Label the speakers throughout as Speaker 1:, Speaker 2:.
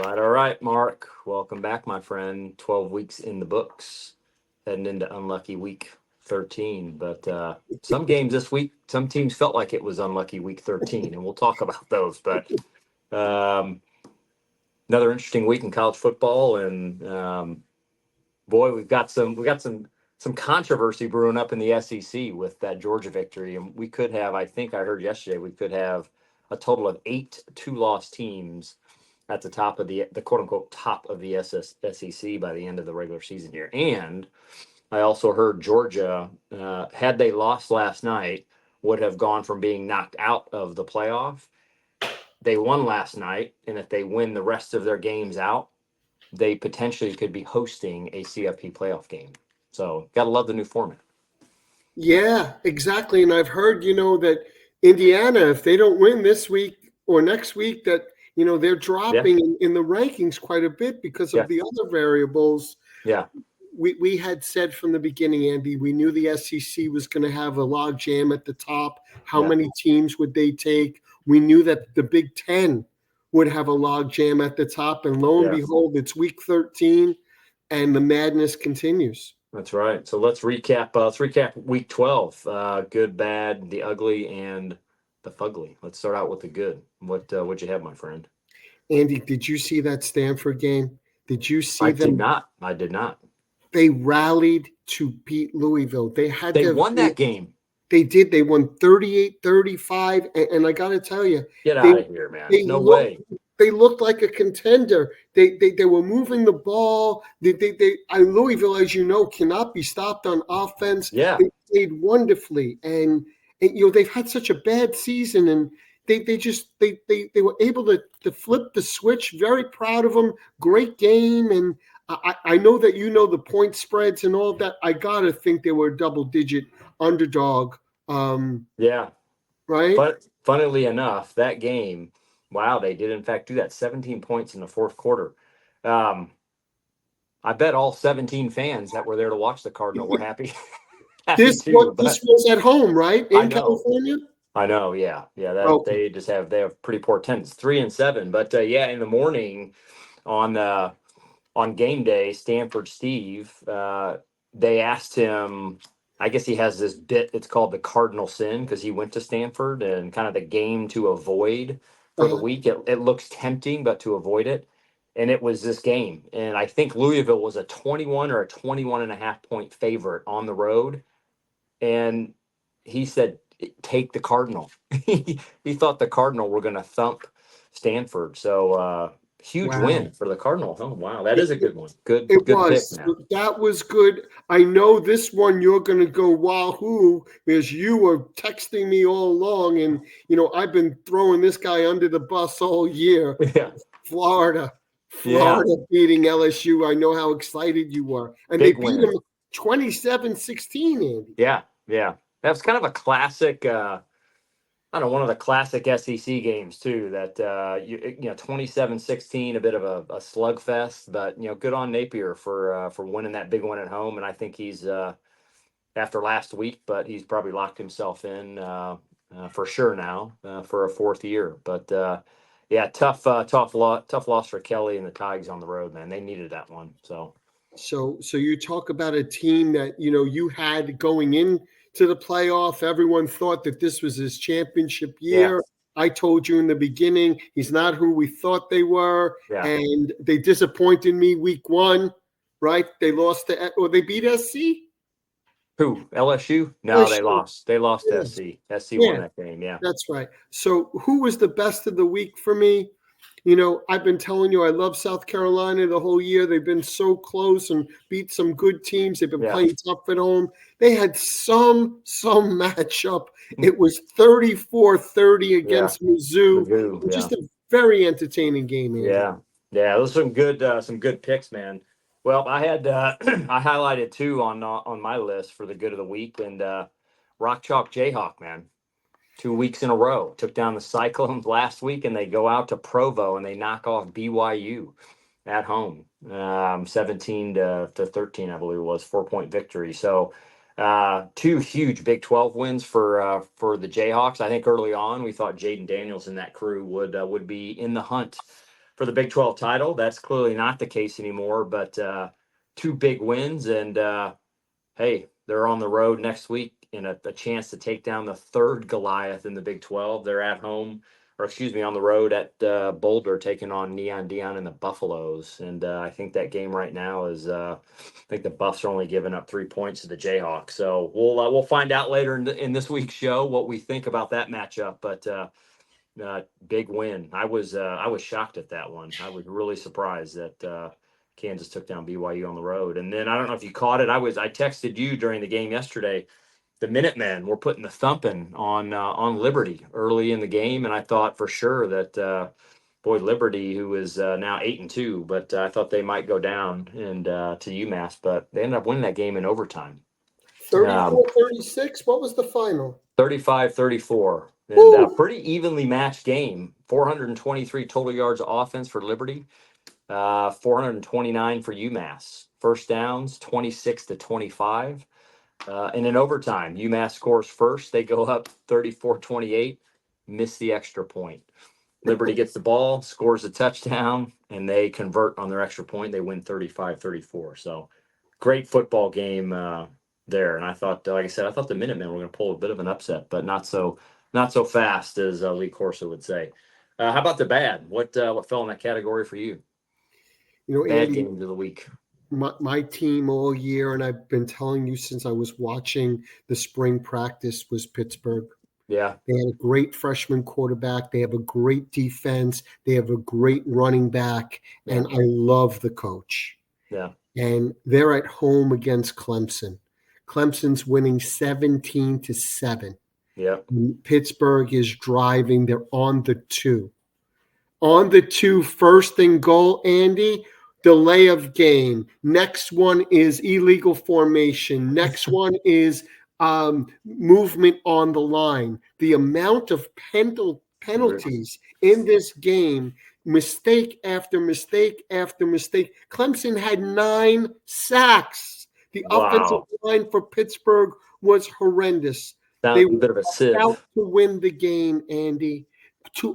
Speaker 1: All right, Mark. Welcome back, my friend. 12 weeks in the books, heading into unlucky week 13. But some games this week, some teams felt like it was unlucky week 13, and we'll talk about those. But um, another interesting week in college football, and boy, we got some controversy brewing up in the SEC with that Georgia victory, and we could have. I think I heard yesterday we could have a total of 8 two-loss teams at the top of the quote unquote top of the SEC by the end of the regular season here. And I also heard Georgia, had they lost last night, would have gone from being knocked out of the playoff. They won last night, and if they win the rest of their games out, they potentially could be hosting a CFP playoff game. So, gotta love the new format.
Speaker 2: Yeah, exactly. And I've heard, that Indiana, if they don't win this week or next week, that, they're dropping in the rankings quite a bit because
Speaker 1: Yeah.
Speaker 2: of the other variables.
Speaker 1: Yeah.
Speaker 2: We had said from the beginning, Andy, we knew the SEC was going to have a log jam at the top. How
Speaker 1: Yeah.
Speaker 2: many teams would they take? We knew that the Big Ten would have a log jam at the top. And lo and behold, it's week 13 and the madness continues.
Speaker 1: That's right. So let's recap. Week 12. Good, bad, the ugly, and the fugly. Let's start out with the good. What'd you have, my friend?
Speaker 2: Andy, did you see that Stanford game? Did you see
Speaker 1: I
Speaker 2: them?
Speaker 1: did not. I did not.
Speaker 2: They rallied to beat Louisville. They
Speaker 1: won that game.
Speaker 2: They did. They won 38-35. And I got to tell you,
Speaker 1: Get out of here, man. No way.
Speaker 2: They looked like a contender. They were moving the ball. Louisville, as you know, cannot be stopped on offense.
Speaker 1: Yeah.
Speaker 2: They played wonderfully, and they've had such a bad season, and they were able to flip the switch. Very proud of them. Great game, and I know that the point spreads and all of that. I gotta think they were a double-digit underdog.
Speaker 1: Yeah.
Speaker 2: Right.
Speaker 1: But funnily enough, that game. Wow, they did in fact do that. 17 points in the fourth quarter. I bet all 17 fans that were there to watch the Cardinal were happy.
Speaker 2: This was at home, right? In California?
Speaker 1: I know, yeah.
Speaker 2: Okay.
Speaker 1: They have pretty poor attendance, 3-7. But in the morning on game day, Stanford Steve, they asked him. I guess he has this bit. It's called the Cardinal Sin because he went to Stanford and kind of the game to avoid for the week. It looks tempting, but to avoid it. And it was this game. And I think Louisville was a 21 or a 21.5 point favorite on the road. And he said, take the Cardinal. He thought the Cardinal were going to thump Stanford. So huge win for the Cardinal. Oh, wow. That is a good one. Good
Speaker 2: pick,
Speaker 1: man.
Speaker 2: That was good. I know this one you're going to go wahoo because you were texting me all along. And, I've been throwing this guy under the bus all year.
Speaker 1: Yeah.
Speaker 2: Florida beating LSU. I know how excited you were. And
Speaker 1: Big
Speaker 2: they beat them 27-16, Andy.
Speaker 1: Yeah. That was kind of a classic, one of the classic SEC games too. That 27-16, a bit of a slugfest, but good on Napier for winning that big one at home. And I think he's after last week, but he's probably locked himself in for sure now for a fourth year. But tough loss for Kelly and the Tigers on the road, man. They needed that one. So
Speaker 2: you talk about a team that you had going in to the playoff. Everyone thought that this was his championship year. Yeah. I told you in the beginning, he's not who we thought they were. Yeah. And they disappointed me week one, right? They lost they beat SC?
Speaker 1: Who? LSU? No, LSU. They lost to SC. SC won that game, yeah.
Speaker 2: That's right. So who was the best of the week for me? I've been telling you I love South Carolina the whole year. They've been so close and beat some good teams. They've been playing tough at home. They had some matchup. It was 34-30 against Mizzou. Just a very entertaining game, Andy.
Speaker 1: Yeah. Those are some good picks, man. Well, I had I highlighted two on my list for the good of the week, and Rock Chalk Jayhawk, man. 2 weeks in a row. Took down the Cyclones last week, and they go out to Provo and they knock off BYU at home, 17-13, I believe it was, 4-point victory. So 2 huge Big 12 wins for the Jayhawks. I think early on we thought Jaden Daniels and that crew would be in the hunt for the Big 12 title. That's clearly not the case anymore, but 2 big wins. And hey, they're on the road next week in a chance to take down the 3rd Goliath in the Big 12. They're at home, or excuse me, on the road at Boulder, taking on Neon Deion and the Buffaloes. And I think that game right now is, I think the Buffs are only giving up 3 points to the Jayhawk. So we'll find out later in this week's show what we think about that matchup. But big win. I was shocked at that one. I was really surprised that Kansas took down BYU on the road. And then I don't know if you caught it. I texted you during the game yesterday. The Minutemen were putting the thumping on Liberty early in the game, and I thought for sure that Liberty, who is now 8-2, but I thought they might go down and to UMass, but they ended up winning that game in overtime.
Speaker 2: 34-36. What was the final?
Speaker 1: 35-34. And pretty evenly matched game. 423 total yards of offense for Liberty, 429 for UMass. First downs, 26-25. And in overtime, UMass scores first. They go up 34-28, miss the extra point. Liberty gets the ball, scores a touchdown, and they convert on their extra point. They win 35-34. So great football game there. And I thought, like I said, I thought the Minutemen were going to pull a bit of an upset, but not so fast, as Lee Corso would say. How about the bad? What fell in that category for you? Bad
Speaker 2: Andy,
Speaker 1: games of the week.
Speaker 2: My team all year, and I've been telling you since I was watching the spring practice, was Pittsburgh.
Speaker 1: Yeah.
Speaker 2: They had a great freshman quarterback. They have a great defense. They have a great running back. Yeah. And I love the coach.
Speaker 1: Yeah.
Speaker 2: And they're at home against Clemson. Clemson's winning 17-7.
Speaker 1: Yeah.
Speaker 2: Pittsburgh is driving. They're on the 2. On the 2, first and goal, Andy. Delay of game. Next one is illegal formation. Next one is movement on the line. The amount of penalties in this game, mistake after mistake after mistake. Clemson had 9 sacks. The offensive line for Pittsburgh was horrendous.
Speaker 1: They were a bit of a sieve.
Speaker 2: Out to win the game, Andy.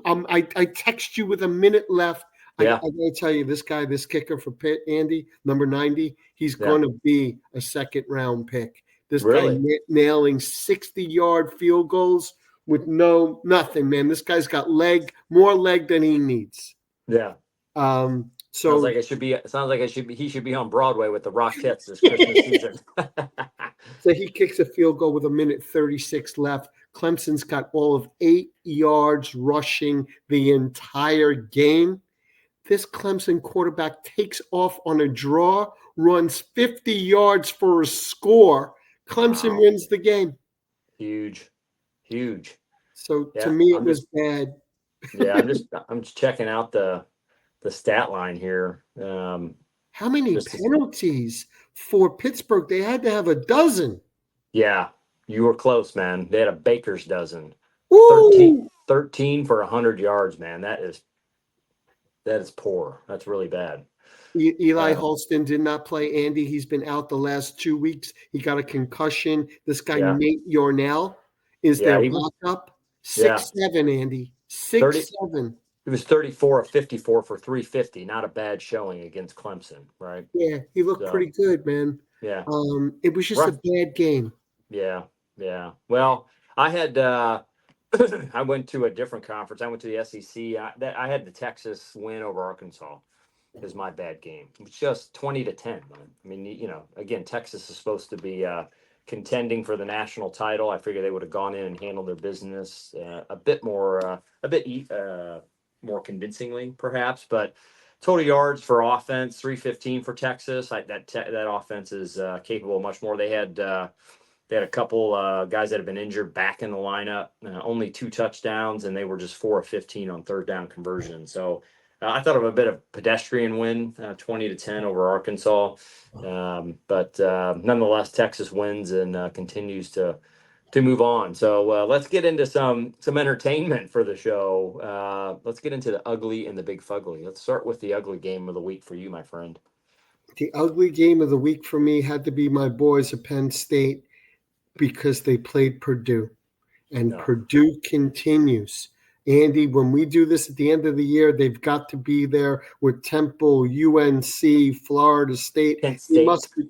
Speaker 2: I text you with a minute left. Yeah. I got to tell you, this kicker for Pitt, Andy, number 90, he's going to be a 2nd-round pick. This guy nailing 60-yard field goals with nothing, man. This guy's got more leg than he needs.
Speaker 1: Yeah. Sounds like he should be on Broadway with the Rockettes this Christmas season.
Speaker 2: So he kicks a field goal with 1:36 left. Clemson's got all of 8 yards rushing the entire game. This Clemson quarterback takes off on a draw, runs 50 yards for a score. Clemson wins the game.
Speaker 1: Huge.
Speaker 2: So to me, it was bad.
Speaker 1: Yeah, I'm just checking out the stat line here.
Speaker 2: How many penalties for Pittsburgh? They had to have a dozen.
Speaker 1: Yeah, you were close, man. They had a baker's dozen. 13 for 100 yards, man. That is poor. That's really bad.
Speaker 2: Eli Holston did not play, Andy. He's been out the last 2 weeks. He got a concussion. This guy, Nate Yornell, is their backup. 6'7", Andy. 6'7".
Speaker 1: He was 34 of 54 for 350. Not a bad showing against Clemson, right?
Speaker 2: Yeah, he looked pretty good, man.
Speaker 1: Yeah.
Speaker 2: It was just a bad game.
Speaker 1: Yeah. Well, I had I went to a different conference. I went to the SEC. I had the Texas win over Arkansas as my bad game. It was just 20-10. Man. I mean, again, Texas is supposed to be contending for the national title. I figured they would have gone in and handled their business a bit more convincingly, perhaps. But total yards for offense, 315 for Texas. That offense is capable of much more. They had a couple guys that have been injured back in the lineup, only 2 touchdowns, and they were just 4 of 15 on 3rd down conversion. So I thought of a bit of pedestrian win, 20-10 over Arkansas. But nonetheless, Texas wins and continues to move on. So let's get into some entertainment for the show. Let's get into the ugly and the big fugly. Let's start with the ugly game of the week for you, my friend.
Speaker 2: The ugly game of the week for me had to be my boys at Penn State, because they played Purdue, and Purdue continues. Andy, when we do this at the end of the year, they've got to be there with Temple, UNC, Florida State.
Speaker 1: Kent
Speaker 2: It
Speaker 1: State.
Speaker 2: must be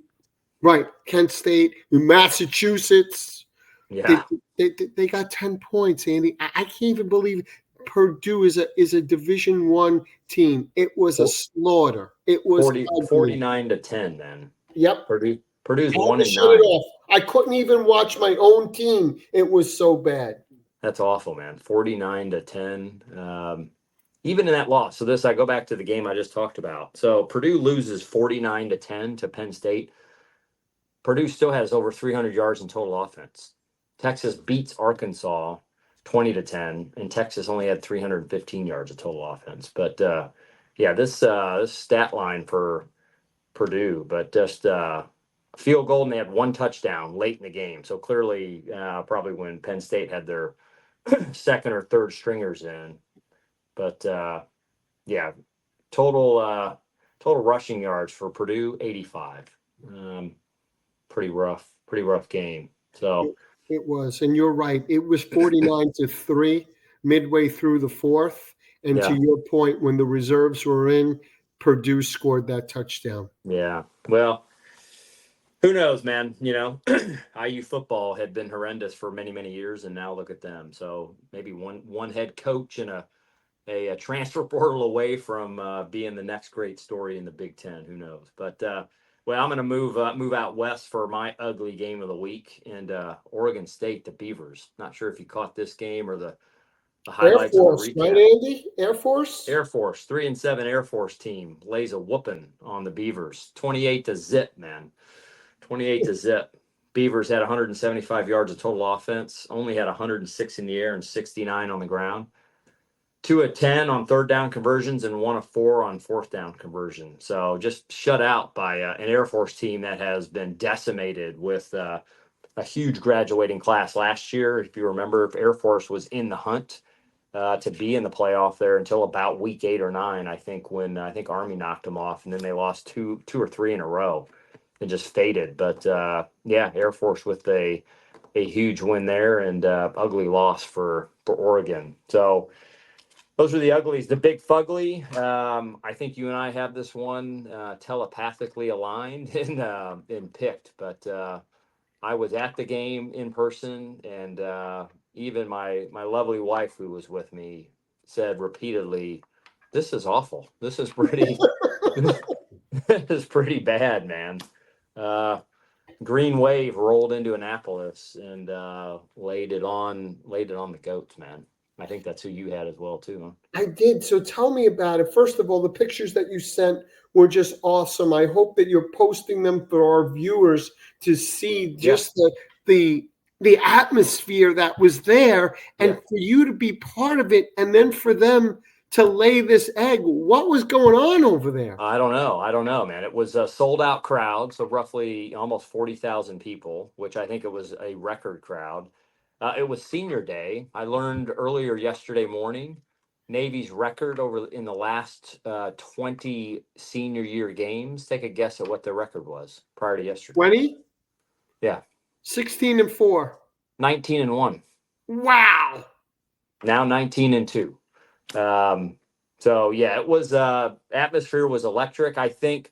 Speaker 2: right. Kent State, Massachusetts.
Speaker 1: Yeah.
Speaker 2: They got 10 points, Andy. I can't even believe Purdue is a Division I team. It was a slaughter. It was
Speaker 1: 49 to 10 then.
Speaker 2: Yep.
Speaker 1: Purdue's
Speaker 2: I had
Speaker 1: 1
Speaker 2: to
Speaker 1: and
Speaker 2: shut it
Speaker 1: 9.
Speaker 2: off. I couldn't even watch my own team. It was so bad.
Speaker 1: That's awful, man. 49 to 10. Even in that loss. So I go back to the game I just talked about. So Purdue loses 49 to 10 to Penn State. Purdue still has over 300 yards in total offense. Texas beats Arkansas 20 to 10, and Texas only had 315 yards of total offense. But this stat line for Purdue, but just field goal, and they had one touchdown late in the game. So clearly, probably when Penn State had their second or third stringers in. But total rushing yards for Purdue 85. Pretty rough game. So
Speaker 2: it was, and you're right. It was 49 to 3 midway through the fourth. And to your point, when the reserves were in, Purdue scored that touchdown.
Speaker 1: Yeah. Well, who knows, man? IU football had been horrendous for many, many years, and now look at them. So maybe one head coach and a transfer portal away from being the next great story in the Big Ten. Who knows? But I'm going to move out west for my ugly game of the week, and Oregon State, the Beavers. Not sure if you caught this game or the highlights.
Speaker 2: Air Force, right, Andy? Air Force?
Speaker 1: Air Force, 3-7 Air Force team lays a whooping on the Beavers. 28 to zip, man. 28 to zip. Beavers had 175 yards of total offense, only had 106 in the air and 69 on the ground. 2 of 10 on third down conversions and 1 of 4 on fourth down conversion. So just shut out by an Air Force team that has been decimated with a huge graduating class last year. If you remember, if Air Force was in the hunt to be in the playoff there until about week 8 or 9, I think, when Army knocked them off, and then they lost two or three in a row and just faded. But Air Force with a huge win there, and ugly loss for Oregon. So those are the uglies. The big fugly, I think you and I have this one telepathically aligned and picked. But I was at the game in person, and even my lovely wife who was with me said repeatedly, "This is awful. This is pretty. This is pretty bad, man." Green Wave rolled into Annapolis and laid it on the goats, man. I think that's who you had as well, too, huh?
Speaker 2: I did. So tell me about it. First of all, the pictures that you sent were just awesome. I hope that you're posting them for our viewers to see just the atmosphere that was there, and for you to be part of it, and then for them to lay this egg. What was going on over there?
Speaker 1: I don't know, man. It was a sold out crowd, so roughly almost 40,000 people, which I think it was a record crowd. It was senior day. I learned earlier yesterday morning, Navy's record in the last 20 senior year games. Take a guess at what their record was prior to yesterday.
Speaker 2: 20?
Speaker 1: Yeah.
Speaker 2: 16-4.
Speaker 1: 19-1.
Speaker 2: Wow.
Speaker 1: Now 19-2. So yeah, it was atmosphere was electric. I think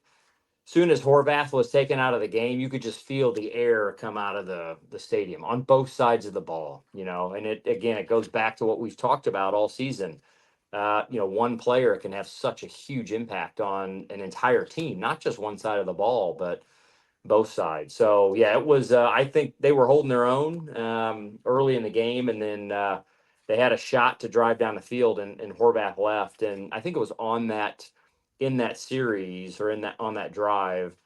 Speaker 1: soon as Horvath was taken out of the game, you could just feel the air come out of the stadium on both sides of the ball, and it goes back to what we've talked about all season. One player can have such a huge impact on an entire team, not just one side of the ball, but both sides. So yeah, it was, I think they were holding their own early in the game, and then they had a shot to drive down the field, and Horvath left. And I think it was in that series or on that drive,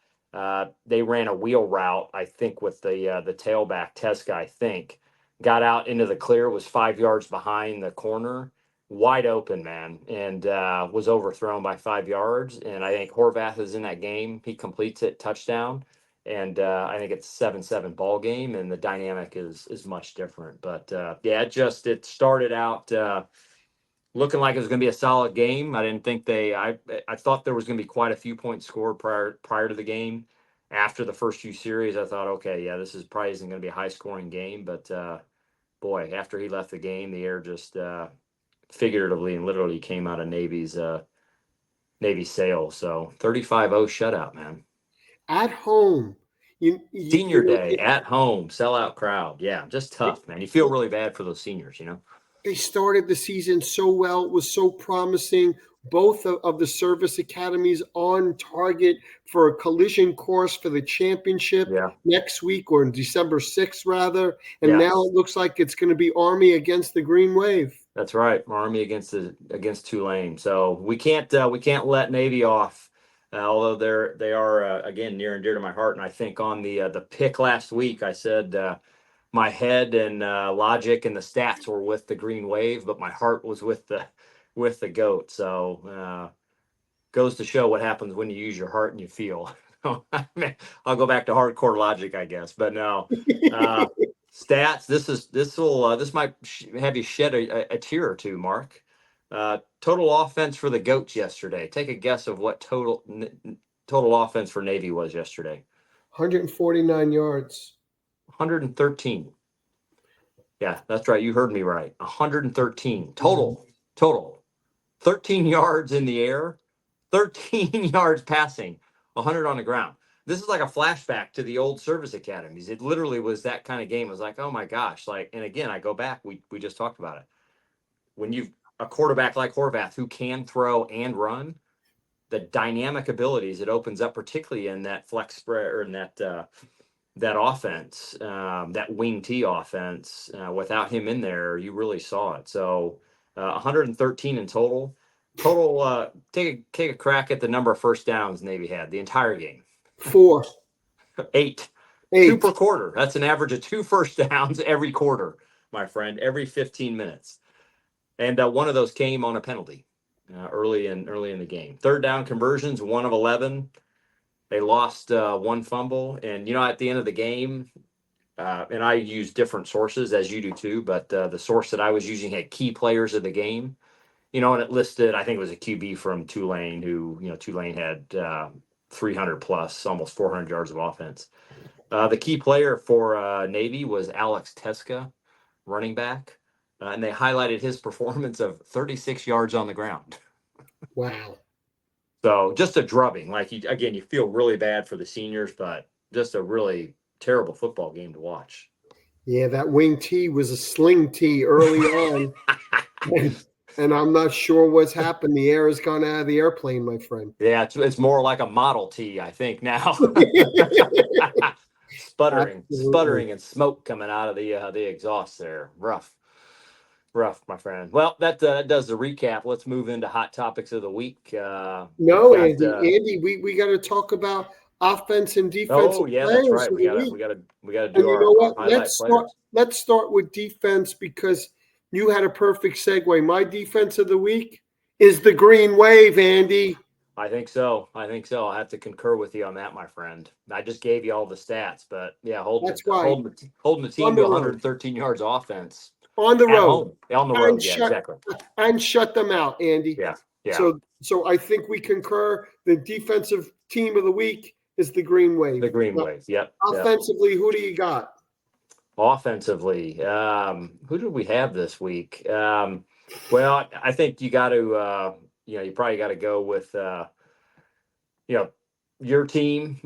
Speaker 1: they ran a wheel route, I think, with the tailback Teska, I think, got out into the clear, was 5 yards behind the corner, wide open, man, and was overthrown by 5 yards. And I think Horvath is in that game. He completes it, touchdown. And I think it's 7-7 ball game, and the dynamic is much different. But it started out looking like it was going to be a solid game. I didn't think I thought there was going to be quite a few points scored prior to the game. After the first few series, I thought, okay, yeah, this probably isn't going to be a high scoring game. But boy, after he left the game, the air just figuratively and literally came out of Navy's sail. So 35-0 shutout, man.
Speaker 2: At home.
Speaker 1: Senior day at home, sellout crowd. Yeah, just tough, man. You feel really bad for those seniors,
Speaker 2: They started the season so well. It was so promising. Both of the service academies on target for a collision course for the championship
Speaker 1: Yeah.
Speaker 2: next week, or in December 6th, rather. And
Speaker 1: Yeah.
Speaker 2: now it looks like it's going to be Army against the Green Wave.
Speaker 1: That's right, Army against Tulane. So we can't let Navy off, although they are again near and dear to my heart. And I think on the pick last week, I said my head and logic and the stats were with the Green Wave, but my heart was with the goat. So goes to show what happens when you use your heart and you feel. I'll go back to hardcore logic, I guess, but no. Stats. This might have you shed a tear or two, Mark. Total offense for the Goats yesterday. Take a guess of what total offense for Navy was yesterday.
Speaker 2: 149 yards.
Speaker 1: 113. Yeah, that's right. You heard me right. 113 total. 13 yards in the air, 13 yards passing, 100 on the ground. This is like a flashback to the old service academies. It literally was that kind of game. It was like, oh my gosh. And again, I go back, we just talked about it. When you've a quarterback like Horvath who can throw and run, the dynamic abilities it opens up, particularly in that flex spread or in that offense, that wing T offense, without him in there, you really saw it. So 113 in total. Take a crack at the number of first downs Navy had the entire game.
Speaker 2: 4.
Speaker 1: 8. 2 per quarter. That's an average of 2 first downs every quarter, my friend, every 15 minutes. And one of those came on a penalty early in the game. Third down conversions, 1 of 11. They lost 1 fumble. And, at the end of the game, and I use different sources as you do too, but the source that I was using had key players of the game. And it listed, I think it was a QB from Tulane who, Tulane had 300 plus, almost 400 yards of offense. The key player for Navy was Alex Teska, running back. And they highlighted his performance of 36 yards on the ground.
Speaker 2: Wow.
Speaker 1: So just a drubbing. You feel really bad for the seniors, but just a really terrible football game to watch.
Speaker 2: Yeah, that wing T was a sling T early on. And I'm not sure what's happened. The air has gone out of the airplane, my friend.
Speaker 1: Yeah, it's more like a Model T, I think, now. Sputtering and smoke coming out of the exhaust there. Rough, my friend. Well, that does the recap. Let's move into hot topics of the week.
Speaker 2: Andy, we got to talk about offense and defense.
Speaker 1: Oh yeah, that's right. We gotta do our highlight players.
Speaker 2: Let's start with defense because you had a perfect segue. My defense of the week is the Green Wave, Andy.
Speaker 1: I think so. I'll have to concur with you on that, my friend. I just gave you all the stats, but yeah, holding the team to 113 yards offense.
Speaker 2: On the road.
Speaker 1: On the road, yeah, exactly.
Speaker 2: And shut them out, Andy.
Speaker 1: Yeah.
Speaker 2: So I think we concur. The defensive team of the week is the Green Wave.
Speaker 1: The Green Wave, yep.
Speaker 2: Offensively, who do you got?
Speaker 1: Offensively, who did we have this week? Well, I think you got to, you probably got to go with, your team,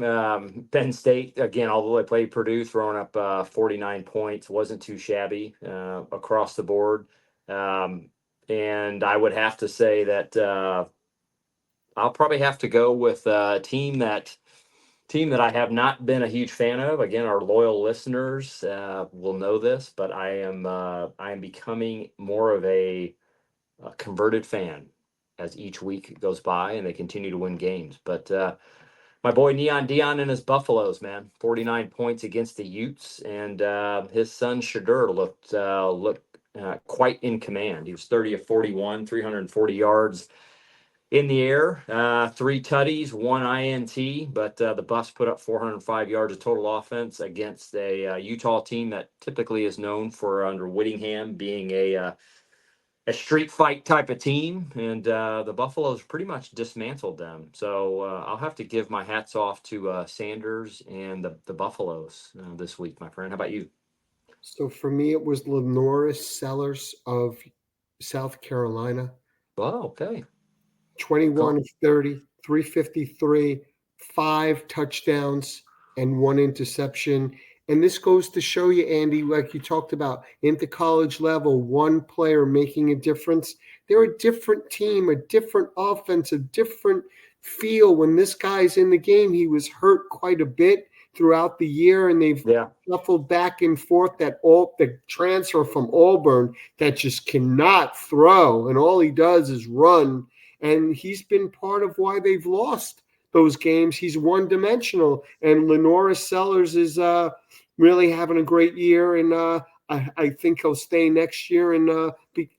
Speaker 1: Penn State. Again, although they played Purdue, throwing up 49 points, wasn't too shabby across the board. And I would have to say that I'll probably have to go with a team that I have not been a huge fan of. Again, our loyal listeners will know this, but I am becoming more of a converted fan as each week goes by and they continue to win games. But my boy Neon Dion and his Buffaloes, man, 49 points against the Utes, and his son Shadur looked quite in command. He was 30 of 41, 340 yards in the air, 3 tutties, 1 INT, but the Buffs put up 405 yards of total offense against a Utah team that typically is known for, under Whittingham, being a street fight type of team, and the Buffaloes pretty much dismantled them. So I'll have to give my hats off to Sanders and the Buffaloes this week, my friend. How about you?
Speaker 2: So for me, it was Lenoris Sellers of South Carolina.
Speaker 1: Oh, okay.
Speaker 2: 21 of 30, 353, 5 touchdowns, and 1 interception. And this goes to show you, Andy, like you talked about, into college level, one player making a difference. They're a different team, a different offense, a different feel. When this guy's in the game, he was hurt quite a bit throughout the year, and they've shuffled back and forth. The transfer from Auburn that just cannot throw, and all he does is run. And he's been part of why they've lost those games. He's one-dimensional. And Lenora Sellers is really having a great year. And I think he'll stay next year and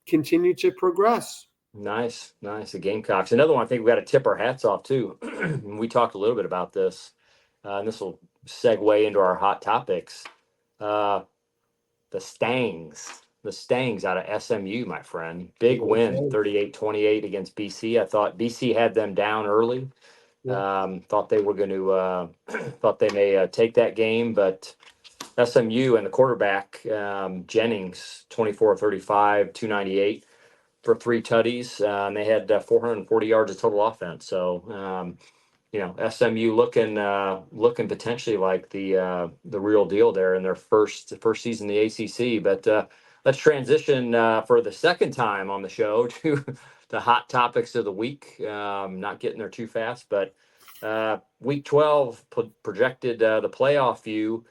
Speaker 2: continue to progress.
Speaker 1: Nice. The Gamecocks. Another one I think we got to tip our hats off to. We talked a little bit about this, and this will segue into our hot topics. The Stangs. The Stangs out of SMU, my friend. Big win, 38-28 against BC. I thought BC had them down early. Thought they were going to, thought they may take that game, but SMU and the quarterback, Jennings, 24-35, 298 for 3 tutties. And they had 440 yards of total offense. So, SMU looking potentially like the real deal there in their first season in the ACC. But let's transition for the second time on the show to the hot topics of the week. Not getting there too fast, but week 12 projected the playoff view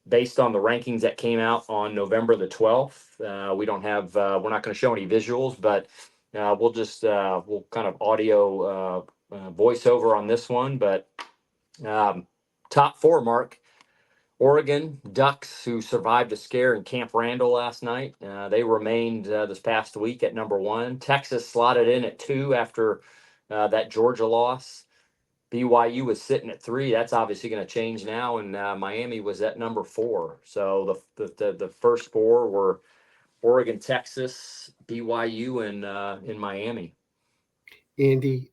Speaker 1: based on the rankings that came out on November the 12th. We're not going to show any visuals, but we'll kind of audio voiceover on this one. But top 4, Mark. Oregon Ducks, who survived a scare in Camp Randall last night. They remained this past week at number 1. Texas slotted in at 2 after that Georgia loss. BYU was sitting at 3. That's obviously going to change now, and Miami was at number 4. So the first 4 were Oregon, Texas, BYU, and in Miami.
Speaker 2: Andy,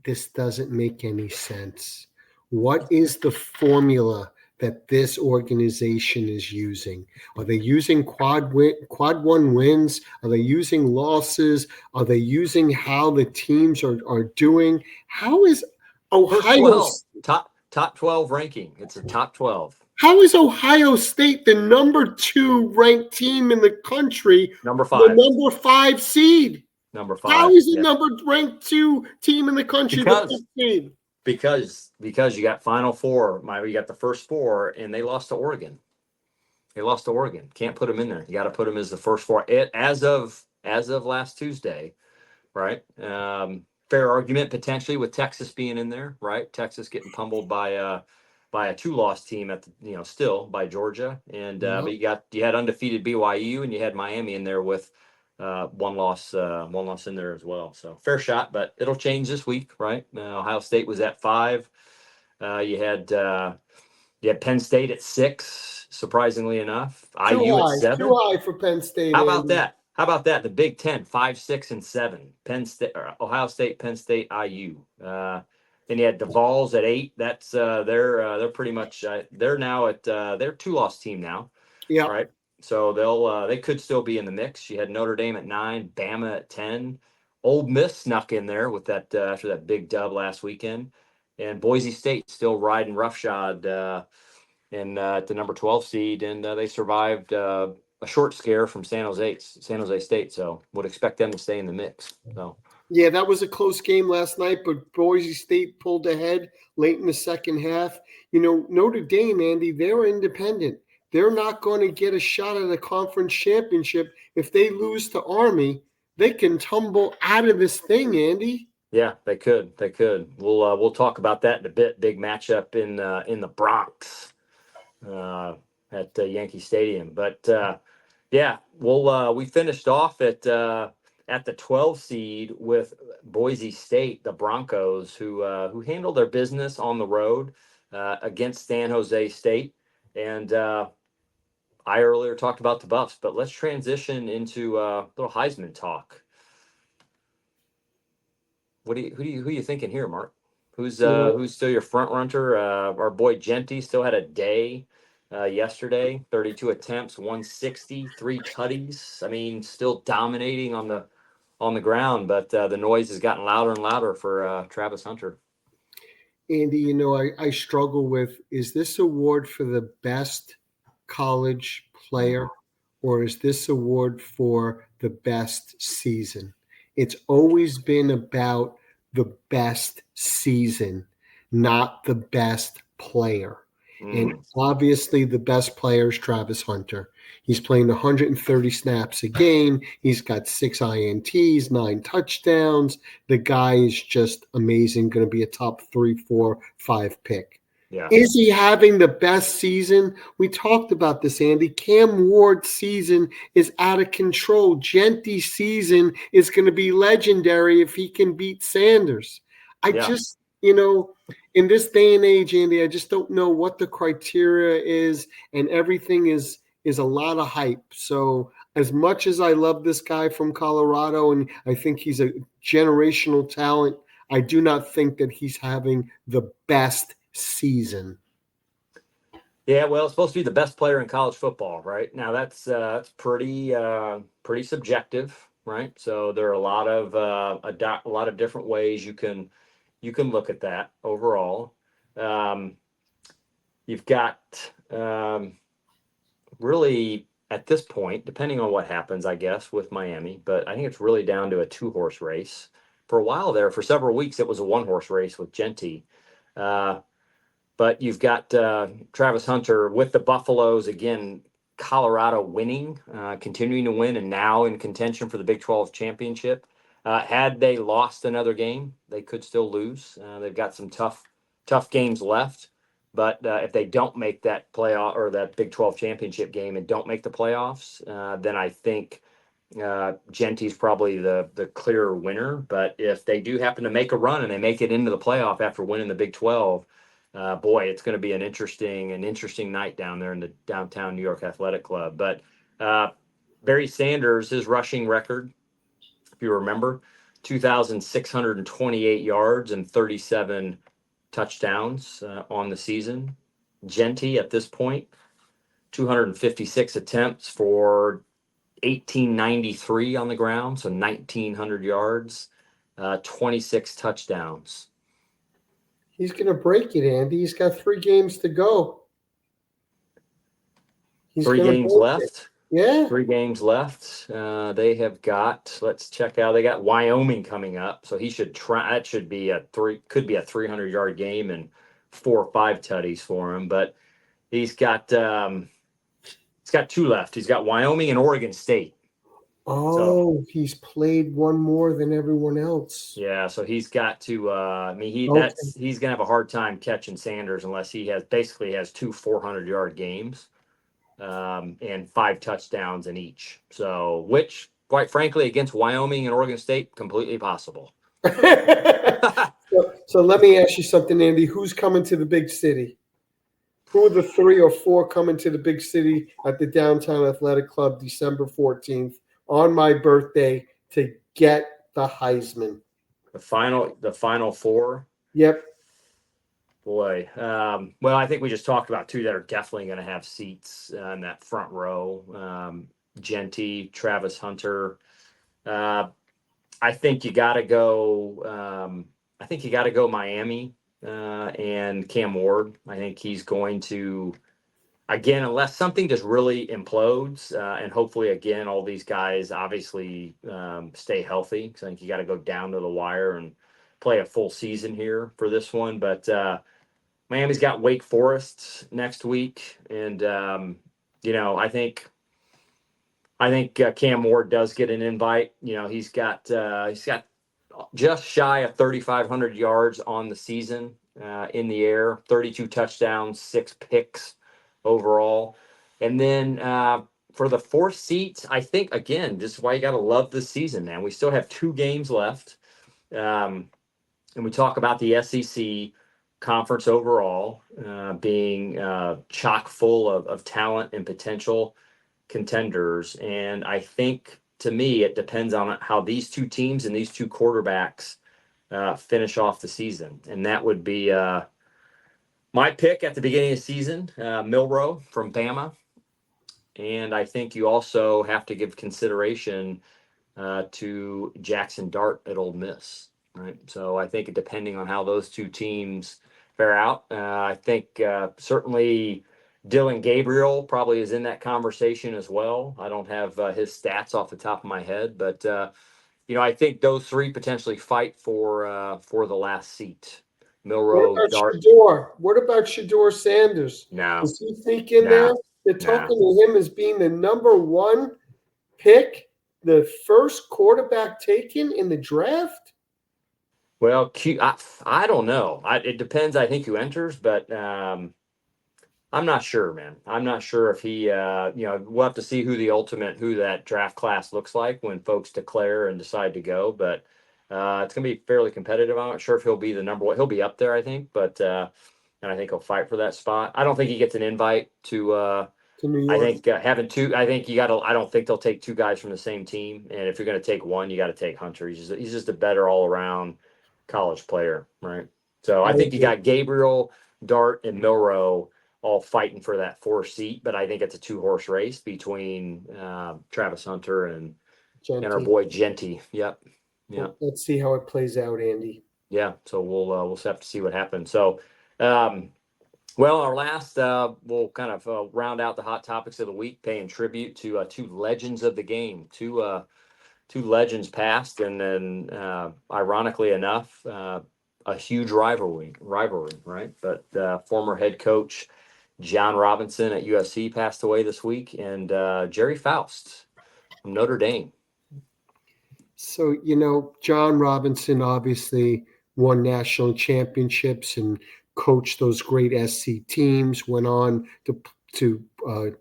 Speaker 2: this doesn't make any sense. What is the formula that this organization is using? Are they using quad 1 wins? Are they using losses? Are they using how the teams are doing? How is Ohio
Speaker 1: top 12 ranking? It's a top 12.
Speaker 2: How is Ohio State the number 2 ranked team in the country?
Speaker 1: Number 5.
Speaker 2: The number 5 seed.
Speaker 1: Number 5.
Speaker 2: How is it number ranked 2 team in the country?
Speaker 1: Because you got Final Four. You got the first 4, and they lost to Oregon. Can't put them in there. You got to put them as the first 4 as of last Tuesday, right? Fair argument potentially with Texas being in there, right? Texas getting pummeled by a 2-loss team at still by Georgia, and but you had undefeated BYU, and you had Miami in there with one loss in there as well. So fair shot, but it'll change this week, right? Ohio State was at 5. You had Penn State at 6, surprisingly enough. IU at 7.
Speaker 2: Too high for Penn State.
Speaker 1: How about that? The Big Ten, 5, 6, and 7. Penn State, Ohio State, Penn State, IU. Then you had the Vols at 8. That's they're pretty much they're now at they're 2-loss team now.
Speaker 2: Yeah.
Speaker 1: Right. So they could still be in the mix. You had Notre Dame at 9, Bama at 10. Ole Miss snuck in there with that after that big dub last weekend, and Boise State still riding roughshod at the number 12 seed, and they survived a short scare from San Jose State. So would expect them to stay in the mix. So.
Speaker 2: Yeah, that was a close game last night, but Boise State pulled ahead late in the second half. Notre Dame, Andy, they're independent. They're not going to get a shot at a conference championship. If they lose to Army, they can tumble out of this thing, Andy.
Speaker 1: Yeah, they could. We'll talk about that in a bit. Big matchup in the Bronx at Yankee Stadium. But we finished off at the 12 seed with Boise State, the Broncos, who handled their business on the road against San Jose State. And I earlier talked about the Buffs, but let's transition into a little Heisman talk. Who are you thinking here, Mark? Who's still your front runner? Our boy Genty still had a day yesterday. 32 attempts, 160, 3 tutties. I mean, still dominating on the ground, but the noise has gotten louder and louder for Travis Hunter.
Speaker 2: Andy, I struggle with, is this award for the best college player or is this award for the best season? It's always been about the best season, not the best player. And obviously, the best player is Travis Hunter. He's playing 130 snaps a game. He's got 6 INTs, 9 touchdowns. The guy is just amazing, going to be a top 3, 4, 5 pick.
Speaker 1: Yeah.
Speaker 2: Is he having the best season? We talked about this, Andy. Cam Ward's season is out of control. Genty's season is going to be legendary if he can beat Sanders. Just, in this day and age, Andy, I just don't know what the criteria is, and everything is a lot of hype. So as much as I love this guy from Colorado, and I think he's a generational talent, I do not think that he's having the best season.
Speaker 1: Yeah, well, it's supposed to be the best player in college football, right? Now that's pretty subjective, right? So there are a lot of different ways you can look at that overall. You've got really at this point, depending on what happens, I guess, with Miami, but I think it's really down to a 2-horse race. For a while there, for several weeks, it was a 1-horse race with Genty. But you've got Travis Hunter with the Buffaloes, again, Colorado winning, continuing to win, and now in contention for the Big 12 championship. Had they lost another game, they could still lose. They've got some tough games left. But if they don't make that playoff or that Big 12 championship game and don't make the playoffs, then I think Genty's probably the clear winner. But if they do happen to make a run and they make it into the playoff after winning the Big 12, boy, it's going to be an interesting night down there in the downtown New York Athletic Club. But Barry Sanders, his rushing record, if you remember, 2,628 yards and 37 touchdowns on the season. Genty at this point, 256 attempts for 1,893 on the ground, so 1,900 yards, 26 touchdowns.
Speaker 2: He's going to break it, Andy. He's got 3 games to go.
Speaker 1: 3 games left.
Speaker 2: Yeah.
Speaker 1: 3 games left. They have got, let's check out, they got Wyoming coming up. So he should try, that should be could be a 300-yard game and 4 or 5 tutties for him. But he's got 2 left. He's got Wyoming and Oregon State.
Speaker 2: Oh, he's played one more than everyone else.
Speaker 1: Yeah, so he's got to. He's gonna have a hard time catching Sanders unless he has 2 400-yard games, and 5 touchdowns in each. So, which, quite frankly, against Wyoming and Oregon State, completely possible.
Speaker 2: So let me ask you something, Andy. Who's coming to the big city? Who are the 3 or 4 coming to the big city at the Downtown Athletic Club December 14th on my birthday to get the Heisman?
Speaker 1: The final 4?
Speaker 2: Yep.
Speaker 1: Boy. Well, I think we just talked about 2 that are definitely going to have seats in that front row. Genty, Travis Hunter. I think you got to go. I think you got to go Miami and Cam Ward. I think he's going to, again, unless something just really implodes, and hopefully, again, all these guys obviously stay healthy. So I think you got to go down to the wire and play a full season here for this one. But Miami's got Wake Forest next week, and I think Cam Ward does get an invite. He's got just shy of 3,500 yards on the season in the air, 32 touchdowns, 6 picks overall. And then for the 4th seat, I think, again, this is why you got to love this season, man. We still have 2 games left. And we talk about the SEC conference overall being chock full of talent and potential contenders. And I think, to me, it depends on how these 2 teams and these 2 quarterbacks finish off the season. And that would be My pick at the beginning of the season, Milroe from Bama. And I think you also have to give consideration to Jackson Dart at Ole Miss, right? So I think depending on how those two teams fare out, I think certainly Dylan Gabriel probably is in that conversation as well. I don't have his stats off the top of my head, but I think those three potentially fight for the last seat.
Speaker 2: What
Speaker 1: Milroe,
Speaker 2: about
Speaker 1: Dart.
Speaker 2: Shador? What about Shador Sanders?
Speaker 1: No,
Speaker 2: Does he think in
Speaker 1: no,
Speaker 2: there? They're
Speaker 1: no.
Speaker 2: talking to him as being the number one pick, the first quarterback taken in the draft.
Speaker 1: Well, I don't know. It depends, I think, who enters, but I'm not sure, man. I'm not sure if he, we'll have to see who that draft class looks like when folks declare and decide to go. But it's going to be fairly competitive. I'm not sure if he'll be the number one. He'll be up there, I think, but and I think he'll fight for that spot. I don't think he gets an invite to.
Speaker 2: To New
Speaker 1: I
Speaker 2: York.
Speaker 1: think having two. I think you got to. I don't think they'll take two guys from the same team. And if you're going to take one, you got to take Hunter. He's just a better all around college player, right? So I think you got Gabriel, Dart, and Milroe all fighting for that 4th seat, but I think it's a 2-horse race between Travis Hunter and our boy Genty. Yep. Yeah.
Speaker 2: Well, let's see how it plays out, Andy.
Speaker 1: Yeah. So we'll have to see what happens. So, our last we'll kind of round out the hot topics of the week, paying tribute to two legends of the game, two legends past, and then ironically enough, a huge rivalry, right? But former head coach John Robinson at USC passed away this week, and Jerry Faust from Notre Dame.
Speaker 2: So, John Robinson obviously won national championships and coached those great SC teams, went on to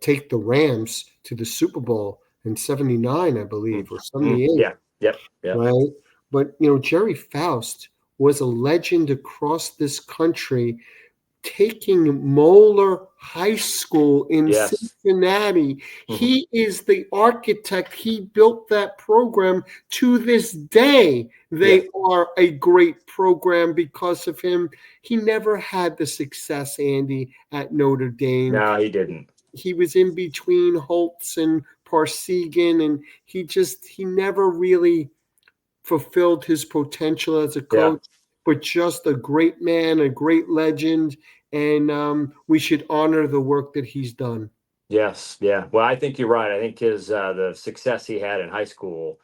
Speaker 2: take the Rams to the Super Bowl in 79, I believe, or 78.
Speaker 1: Yeah. Yep.
Speaker 2: Right. But, Jerry Faust was a legend across this country, taking Moeller High School in Cincinnati. Mm-hmm. He is the architect. He built that program. To this day, they are a great program because of him. He never had the success, Andy, at Notre Dame.
Speaker 1: No, he didn't.
Speaker 2: He was in between Holtz and Parsegan, and he never really fulfilled his potential as a coach. But just a great man, a great legend, and we should honor the work that he's done.
Speaker 1: Yes, yeah. Well, I think you're right. I think his the success he had in high school,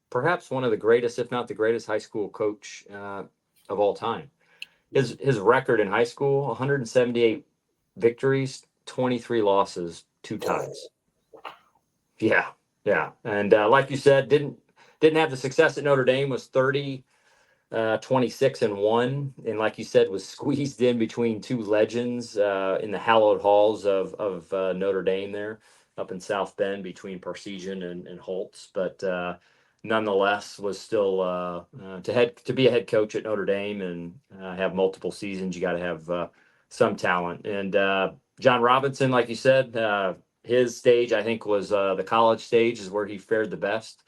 Speaker 1: perhaps one of the greatest, if not the greatest, high school coach of all time. His record in high school: 178 victories, 23 losses, 2 ties. Yeah, and like you said, didn't have the success at Notre Dame. Was 26-1, and like you said, was squeezed in between two legends in the hallowed halls of Notre Dame there up in South Bend between Parsegan and Holtz. But nonetheless, was still to be a head coach at Notre Dame and have multiple seasons. You got to have some talent. And John Robinson, like you said, his stage I think was the college stage is where he fared the best.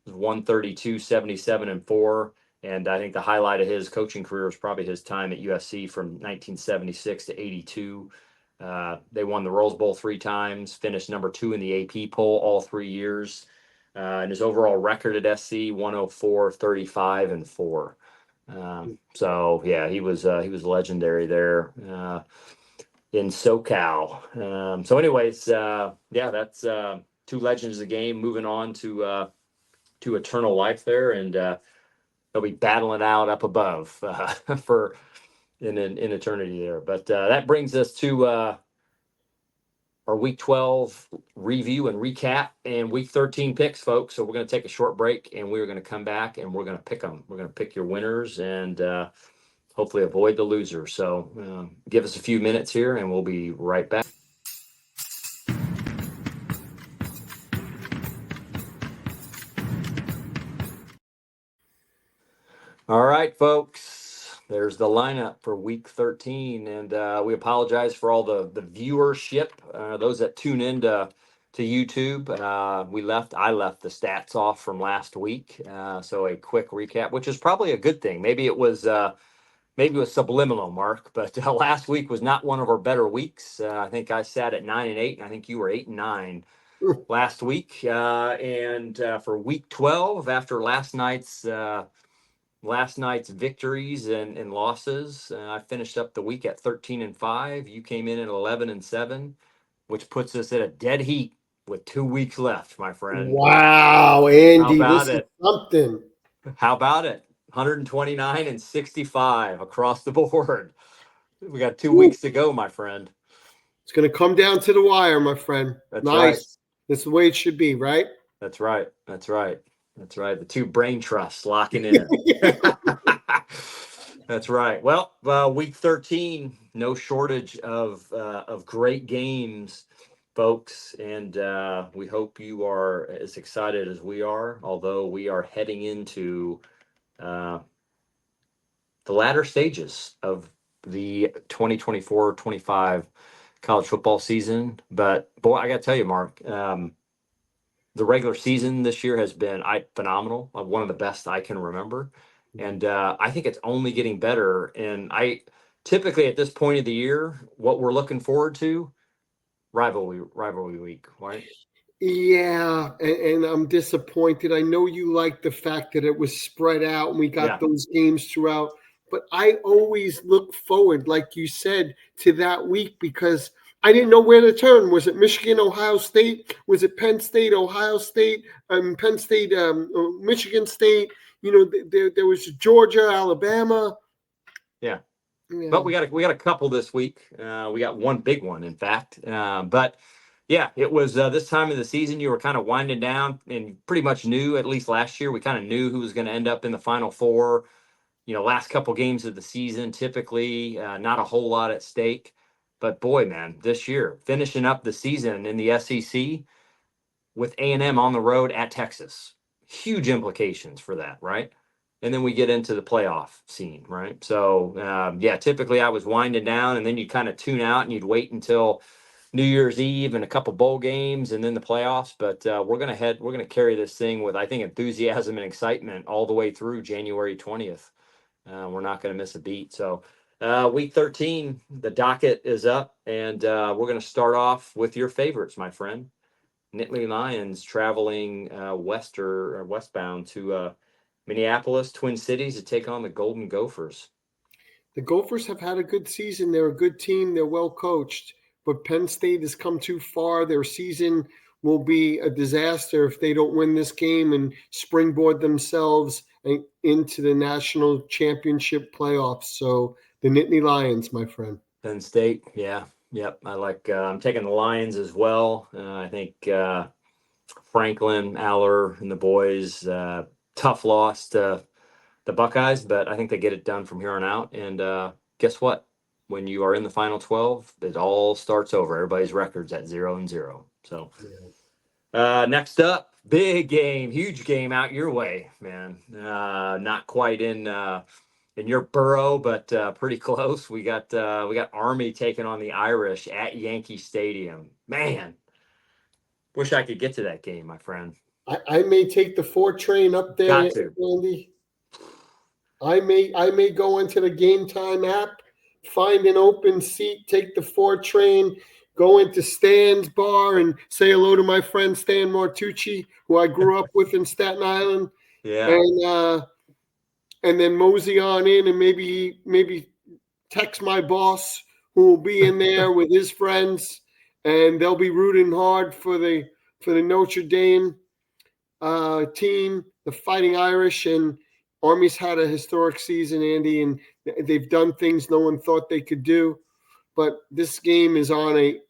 Speaker 1: It was 132, 77, and 4. And I think the highlight of his coaching career was probably his time at USC from 1976 to 82. They won the Rose Bowl 3 times, finished number 2 in the AP poll all 3 years. And his overall record at SC, 104, 35, and 4. So yeah, he was legendary there in SoCal. So anyways, that's 2 legends of the game moving on to eternal life there, and they'll be battling out up above for in eternity there. But that brings us to our Week 12 review and recap and Week 13 picks, folks. So we're going to take a short break, and we're going to come back, and we're going to pick them. We're going to pick your winners and hopefully avoid the losers. So give us a few minutes here, and we'll be right back. All right, folks, there's the lineup for Week 13, and we apologize for all the viewership, those that tune in to YouTube. I left the stats off from last week, so a quick recap, which is probably a good thing. Maybe it was maybe it was subliminal, Mark, but last week was not one of our better weeks. I think I sat at 9-8, and I think you were 8-9 last week. And for week 12, after last night's victories and losses, I finished up the week at 13-5. You came in at 11-7, which puts us at a dead heat with 2 weeks left, my friend.
Speaker 2: Wow,
Speaker 1: How
Speaker 2: Andy,
Speaker 1: about
Speaker 2: this is
Speaker 1: it?
Speaker 2: something.
Speaker 1: How about it? 129-65 across the board. We got 2
Speaker 2: Woo.
Speaker 1: weeks to go, my friend.
Speaker 2: It's going to come down to the wire, my friend.
Speaker 1: That's
Speaker 2: Nice.
Speaker 1: right.
Speaker 2: That's the way it should be, right?
Speaker 1: That's right. That's right. That's right. The two brain trusts locking in. That's right. Well, week 13, no shortage of great games, folks, and we hope you are as excited as we are. Although we are heading into uh, the latter stages of the 2024-25 college football season. But boy, I got to tell you, Mark, the regular season this year has been phenomenal, one of the best I can remember, and I think it's only getting better. And I typically at this point of the year, what we're looking forward to, rivalry week, right?
Speaker 2: Yeah, and I'm disappointed. I know you like the fact that it was spread out and we got
Speaker 1: Yeah,
Speaker 2: those games throughout, but I always look forward, like you said, to that week because I didn't know where to turn. Was it Michigan, Ohio State? Was it Penn State, Ohio State? Penn State, Michigan State? You know, there was Georgia, Alabama.
Speaker 1: yeah. But
Speaker 2: Yeah.
Speaker 1: we got a couple this week. We got one big one, in fact. But yeah, it was this time of the season. You were kind of winding down, and pretty much knew, at least last year, we kind of knew who was going to end up in the Final Four. Last couple games of the season, typically not a whole lot at stake. But boy, man, this year finishing up the season in the SEC with A&M on the road at Texas, huge implications for that, right? And then we get into the playoff scene, right? So yeah, typically I was winding down, and then you kind of tune out and you'd wait until New Year's Eve and a couple bowl games and then the playoffs. But we're gonna carry this thing with, I think, enthusiasm and excitement all the way through January 20th. We're not going to miss a beat. So, week 13, the docket is up, and we're going to start off with your favorites, my friend. Nittany Lions traveling westbound to Minneapolis, Twin Cities, to take on the Golden Gophers.
Speaker 2: The Gophers have had a good season. They're a good team. They're well coached, but Penn State has come too far. Their season will be a disaster if they don't win this game and springboard themselves into the national championship playoffs. So the Nittany Lions, my friend.
Speaker 1: Penn State, yeah, yep. I'm taking the Lions as well. I think Franklin, Aller, and the boys, tough loss to the Buckeyes, but I think they get it done from here on out. And guess what? When you are in the final 12, it all starts over. Everybody's record's at 0-0. So next up, big game, huge game out your way, man. Not quite in your borough, but pretty close. We got Army taking on the Irish at Yankee Stadium. Man, wish I could get to that game, my friend.
Speaker 2: I may take the 4 train up there,
Speaker 1: Got to.
Speaker 2: Andy. I may go into the Game Time app, find an open seat, take the 4 train, go into Stan's bar, and say hello to my friend Stan Martucci, who I grew up with in Staten Island,
Speaker 1: Yeah.
Speaker 2: and then mosey on in and maybe text my boss, who will be in there with his friends, and they'll be rooting hard for the Notre Dame team, the Fighting Irish. And Army's had a historic season, Andy, and they've done things no one thought they could do. But this game is on a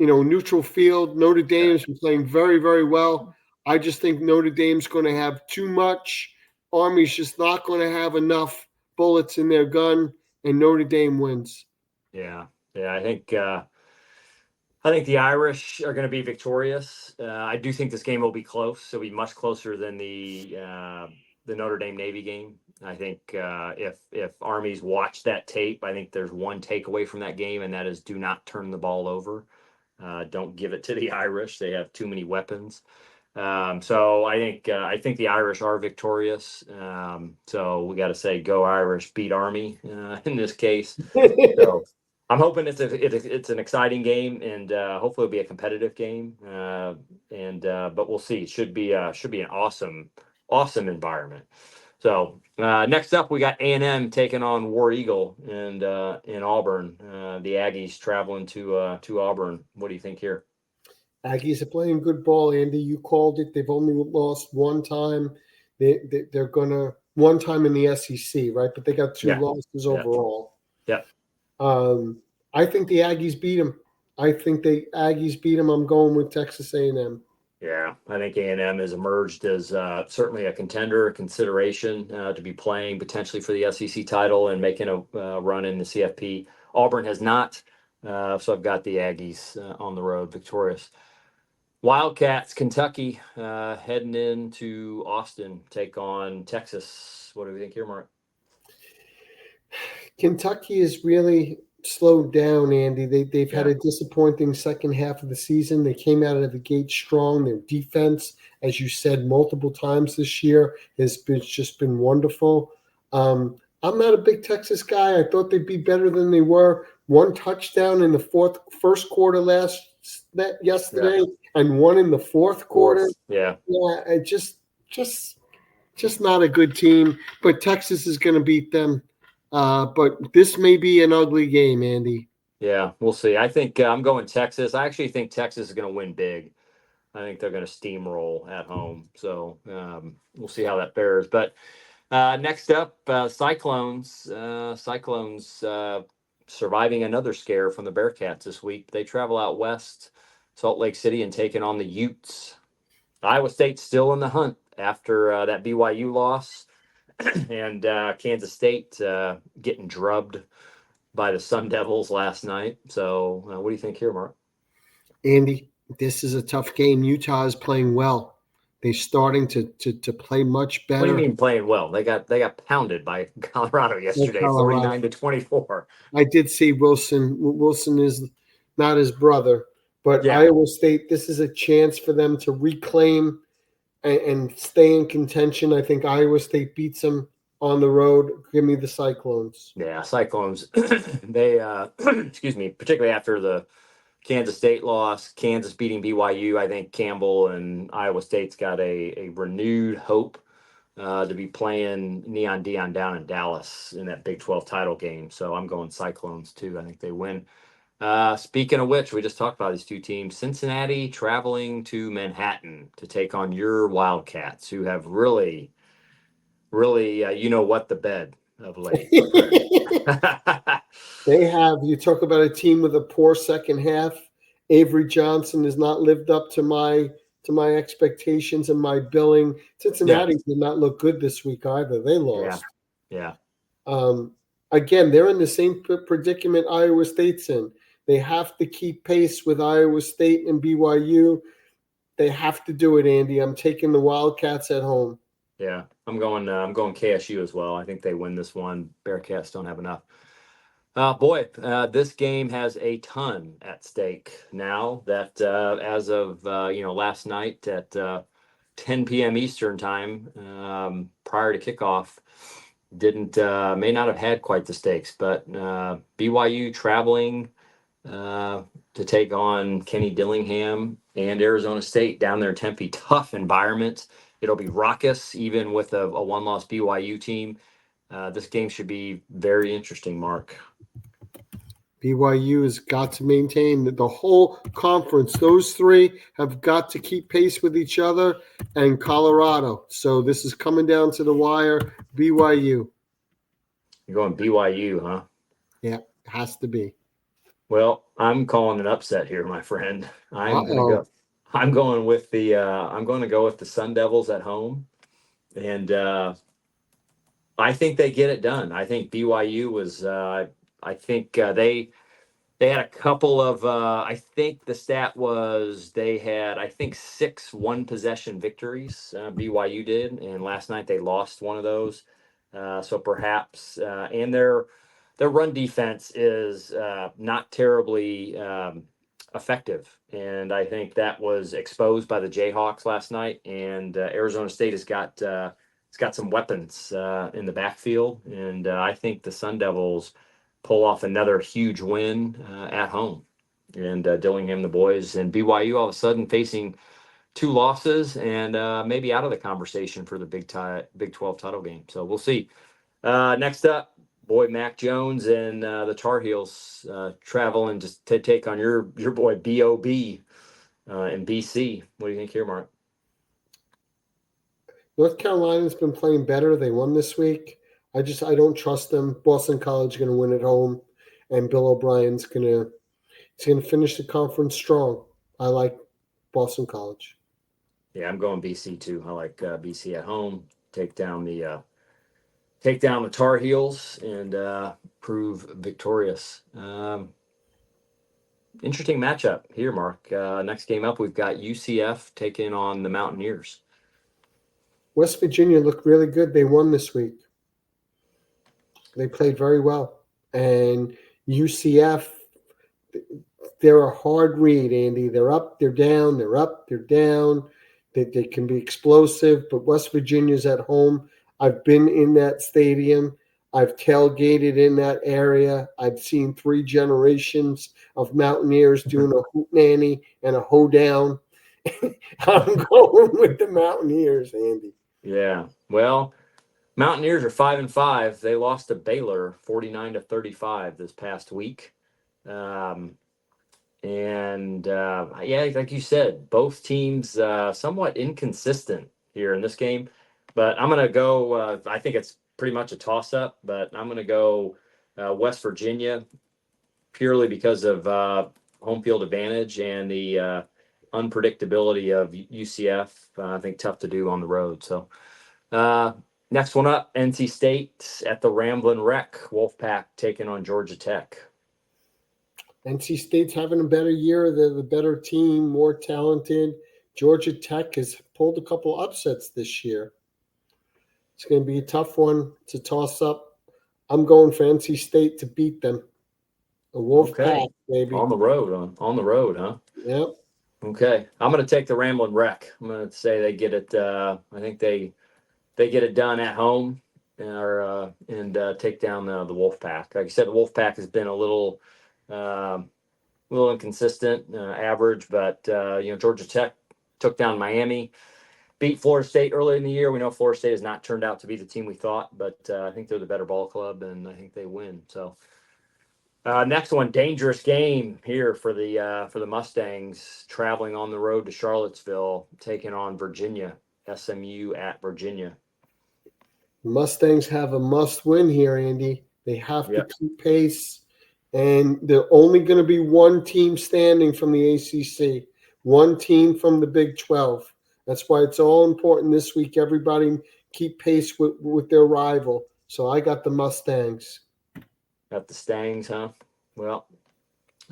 Speaker 2: neutral field. Notre Dame's been playing very, very well. I just think Notre Dame's going to have too much. Army's just not going to have enough bullets in their gun, and Notre Dame wins.
Speaker 1: Yeah. I think the Irish are going to be victorious. I do think this game will be close. It'll be much closer than the Notre Dame Navy game. I think if Army's watched that tape, I think there's one takeaway from that game, and that is do not turn the ball over. Don't give it to the Irish. They have too many weapons. So I think the Irish are victorious. So we got to say, go Irish, beat Army in this case. So I'm hoping it's an exciting game, and hopefully it'll be a competitive game. But we'll see. It should be an awesome environment. So next up, we got A&M taking on War Eagle and in Auburn. The Aggies traveling to Auburn. What do you think here?
Speaker 2: Aggies are playing good ball, Andy. You called it. They've only lost one time. They're gonna one time in the SEC, right? But they got two
Speaker 1: Yeah,
Speaker 2: losses
Speaker 1: yeah,
Speaker 2: overall.
Speaker 1: yeah.
Speaker 2: I think the Aggies beat them. I think the Aggies beat them. I'm going with Texas A&M.
Speaker 1: Yeah, I think A&M has emerged as certainly a contender, a consideration to be playing potentially for the SEC title and making a run in the CFP. Auburn has not, so I've got the Aggies on the road victorious. Wildcats, Kentucky, heading into Austin, take on Texas. What do we think here, Mark?
Speaker 2: Kentucky is really slowed down, Andy. They've had
Speaker 1: Yeah,
Speaker 2: a disappointing second half of the season. They came out of the gate strong. Their defense, as you said multiple times this year, has just been wonderful. I'm not a big Texas guy. I thought they'd be better than they were. One touchdown in the first quarter
Speaker 1: yeah,
Speaker 2: yesterday, and one in the fourth quarter.
Speaker 1: fourth, yeah.
Speaker 2: Yeah, just just not a good team. But Texas is going to beat them. But this may be an ugly game, Andy.
Speaker 1: Yeah, we'll see. I think I'm going Texas. I actually think Texas is going to win big. I think they're going to steamroll at home. So we'll see how that fares. But next up, Cyclones. Cyclones surviving another scare from the Bearcats this week. They travel out west, Salt Lake City, and taking on the Utes. Iowa State's still in the hunt after that BYU loss, and Kansas State getting drubbed by the Sun Devils last night. So what do you think here, Mark?
Speaker 2: Andy, this is a tough game. Utah is playing well. They're starting to play much
Speaker 1: What do you
Speaker 2: better.
Speaker 1: mean playing well? They got pounded by Colorado yesterday,
Speaker 2: Colorado.
Speaker 1: 49-24.
Speaker 2: I did see Wilson. Wilson is not his brother, but
Speaker 1: Yeah,
Speaker 2: Iowa State. This is a chance for them to reclaim and stay in contention. I think Iowa State beats them on the road. Give me the Cyclones.
Speaker 1: yeah. Cyclones. They excuse me, particularly after the Kansas State loss, Kansas beating BYU. I think Campbell and Iowa State's got a renewed hope to be playing Neon Dion down in Dallas in that Big 12 title game. So I'm going Cyclones too. I think they win. Speaking of which, we just talked about these two teams. Cincinnati traveling to Manhattan to take on your Wildcats, who have really, you know what, the bed of late, my friend.
Speaker 2: They have. You talk about a team with a poor second half. Avery Johnson has not lived up to my expectations and my billing.
Speaker 1: Yeah,
Speaker 2: Cincinnati did not look good this week either. They
Speaker 1: yeah,
Speaker 2: lost.
Speaker 1: yeah,
Speaker 2: Um, Again, they're in the same predicament Iowa State's in. They have to keep pace with Iowa State and BYU. They have to do it, Andy. I'm taking the Wildcats at home.
Speaker 1: yeah. I'm going KSU as well. I think they win this one. Bearcats don't have enough. This game has a ton at stake now that as of last night at 10 p.m. Eastern time, prior to kickoff, didn't may not have had quite the stakes, but BYU traveling to take on Kenny Dillingham and Arizona State down there in Tempe. Tough environment. It'll be raucous, even with a one-loss BYU team. This game should be very interesting, Mark.
Speaker 2: BYU has got to maintain the whole conference. Those three have got to keep pace with each other and Colorado. So this is coming down to the wire. BYU.
Speaker 1: You're going BYU, huh?
Speaker 2: Yeah, has to be.
Speaker 1: Well, I'm calling an upset here, my friend.
Speaker 2: Uh-oh.
Speaker 1: I'm going with the. I'm going to go with the Sun Devils at home, and I think they get it done. I think BYU was. I think they had a couple of. I think the stat was they had. I think 6 1-possession victories. BYU did, and last night they lost one of those. So perhaps, and their run defense is not terribly effective. And I think that was exposed by the Jayhawks last night. And Arizona State has got some weapons in the backfield. And I think the Sun Devils pull off another huge win at home. And Dillingham, the boys, and BYU all of a sudden facing 2 losses and maybe out of the conversation for the Big 12 title game. So we'll see. Next up, boy Mac Jones and the Tar Heels traveling just to take on your boy B.O.B. In BC. What do you think here, Mark?
Speaker 2: North Carolina's been playing better. They won this week. I don't trust them. Boston College is going to win at home, and Bill O'Brien's going to finish the conference strong. I like Boston College.
Speaker 1: Yeah, I'm going BC too. I like BC at home. Take down the Tar Heels and prove victorious. Interesting matchup here, Mark. Next game up, we've got UCF taking on the Mountaineers.
Speaker 2: West Virginia looked really good. They won this week. They played very well. And UCF, they're a hard read, Andy. They're up, they're down, they're up, they're down. They can be explosive, but West Virginia's at home. I've been in that stadium. I've tailgated in that area. I've seen 3 generations of Mountaineers doing a hootenanny and a hoedown. I'm going with the Mountaineers, Andy.
Speaker 1: Yeah. Well, Mountaineers are 5-5. They lost to Baylor 49-35 this past week. Yeah, like you said, both teams somewhat inconsistent here in this game. But I'm going to go, I think it's pretty much a toss-up, but I'm going to go West Virginia purely because of home field advantage and the unpredictability of UCF. I think tough to do on the road. So next one up, NC State at the Ramblin' Wreck. Wolfpack taking on Georgia Tech.
Speaker 2: NC State's having a better year. They're the better team, more talented. Georgia Tech has pulled a couple upsets this year. It's going to be a tough one. It's a toss-up. I'm going for NC State to beat them. A Wolfpack, baby.
Speaker 1: On the road, huh?
Speaker 2: Yep.
Speaker 1: Okay. I'm going to take the Ramblin' Wreck. I'm going to say they get it. I think they get it done at home and take down the Wolfpack. Like I said, the Wolfpack has been a little inconsistent, average, but Georgia Tech took down Miami, beat Florida State earlier in the year. We know Florida State has not turned out to be the team we thought, but I think they're the better ball club, and I think they win. So next one, dangerous game here for the Mustangs, traveling on the road to Charlottesville, taking on Virginia, SMU at Virginia.
Speaker 2: Mustangs have a must-win here, Andy. They have to keep pace. And they're only going to be one team standing from the ACC, one team from the Big 12. That's why it's all important this week. Everybody keep pace with their rival. So I got the Mustangs.
Speaker 1: Got the Stangs, huh? Well,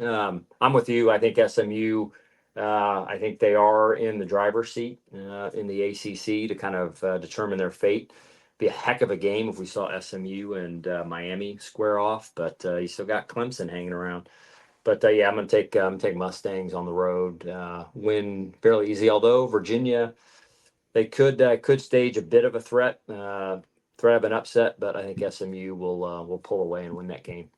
Speaker 1: I'm with you. I think SMU, I think they are in the driver's seat in the ACC to kind of determine their fate. Be a heck of a game if we saw SMU and Miami square off, but you still got Clemson hanging around. But I'm gonna take Mustangs on the road, win fairly easy. Although Virginia, they could stage a bit of a threat of an upset, but I think SMU will pull away and win that game.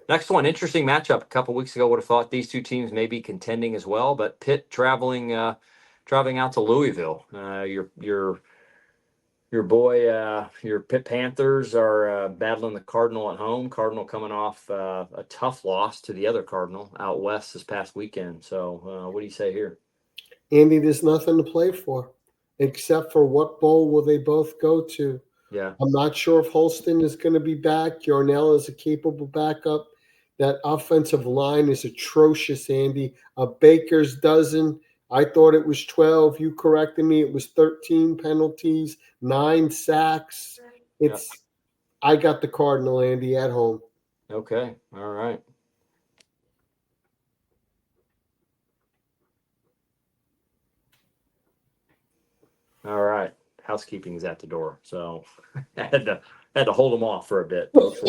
Speaker 1: Next one, interesting matchup. A couple weeks ago, would have thought these two teams may be contending as well, but Pitt traveling out to Louisville. Your boy, your Pitt Panthers are battling the Cardinal at home. Cardinal coming off a tough loss to the other Cardinal out west this past weekend. So what do you say here?
Speaker 2: Andy, there's nothing to play for except for what bowl will they both go to.
Speaker 1: Yeah.
Speaker 2: I'm not sure if Holston is going to be back. Yarnell is a capable backup. That offensive line is atrocious, Andy. A baker's dozen. I thought it was 12. You corrected me. It was 13 penalties, 9 sacks. I got the Cardinal, Andy, at home.
Speaker 1: Okay. All right. All right. Housekeeping is at the door, so I had had to hold them off for a bit, folks.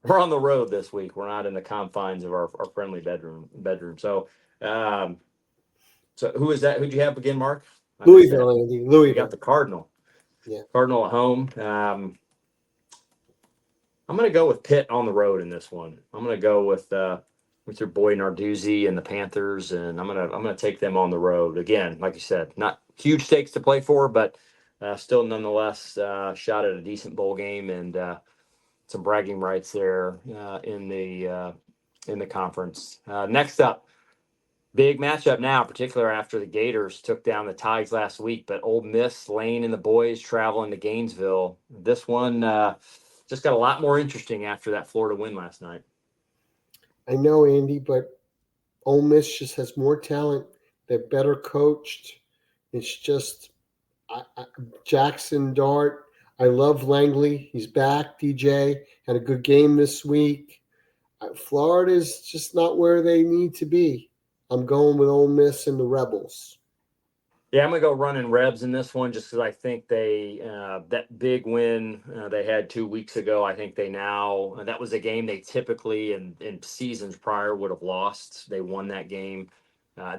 Speaker 1: We're on the road this week. We're not in the confines of our friendly bedroom. So, so who is that? Who'd you have again, Mark?
Speaker 2: Louisville, Andy.
Speaker 1: You
Speaker 2: Louisville.
Speaker 1: got the Cardinal.
Speaker 2: Yeah.
Speaker 1: Cardinal at home. I'm going to go with Pitt on the road in this one. I'm going to go with your boy Narduzzi and the Panthers, and I'm gonna take them on the road again. Like you said, not huge stakes to play for, but still nonetheless shot at a decent bowl game and some bragging rights there in the conference. Next up, big matchup now, particularly after the Gators took down the Tigers last week. But Ole Miss, Lane, and the boys traveling to Gainesville. This one just got a lot more interesting after that Florida win last night. I
Speaker 2: know, Andy, but Ole Miss just has more talent. They're better coached. It's just Jackson Dart. I love Langley. He's back. DJ had a good game this week. Florida's just not where they need to be. I'm going with Ole Miss and the Rebels. Yeah, I'm going to go running Rebs in this one just because I think they that big win they had 2 weeks ago, I think they now – that was a game they typically in seasons prior would have lost. They won that game.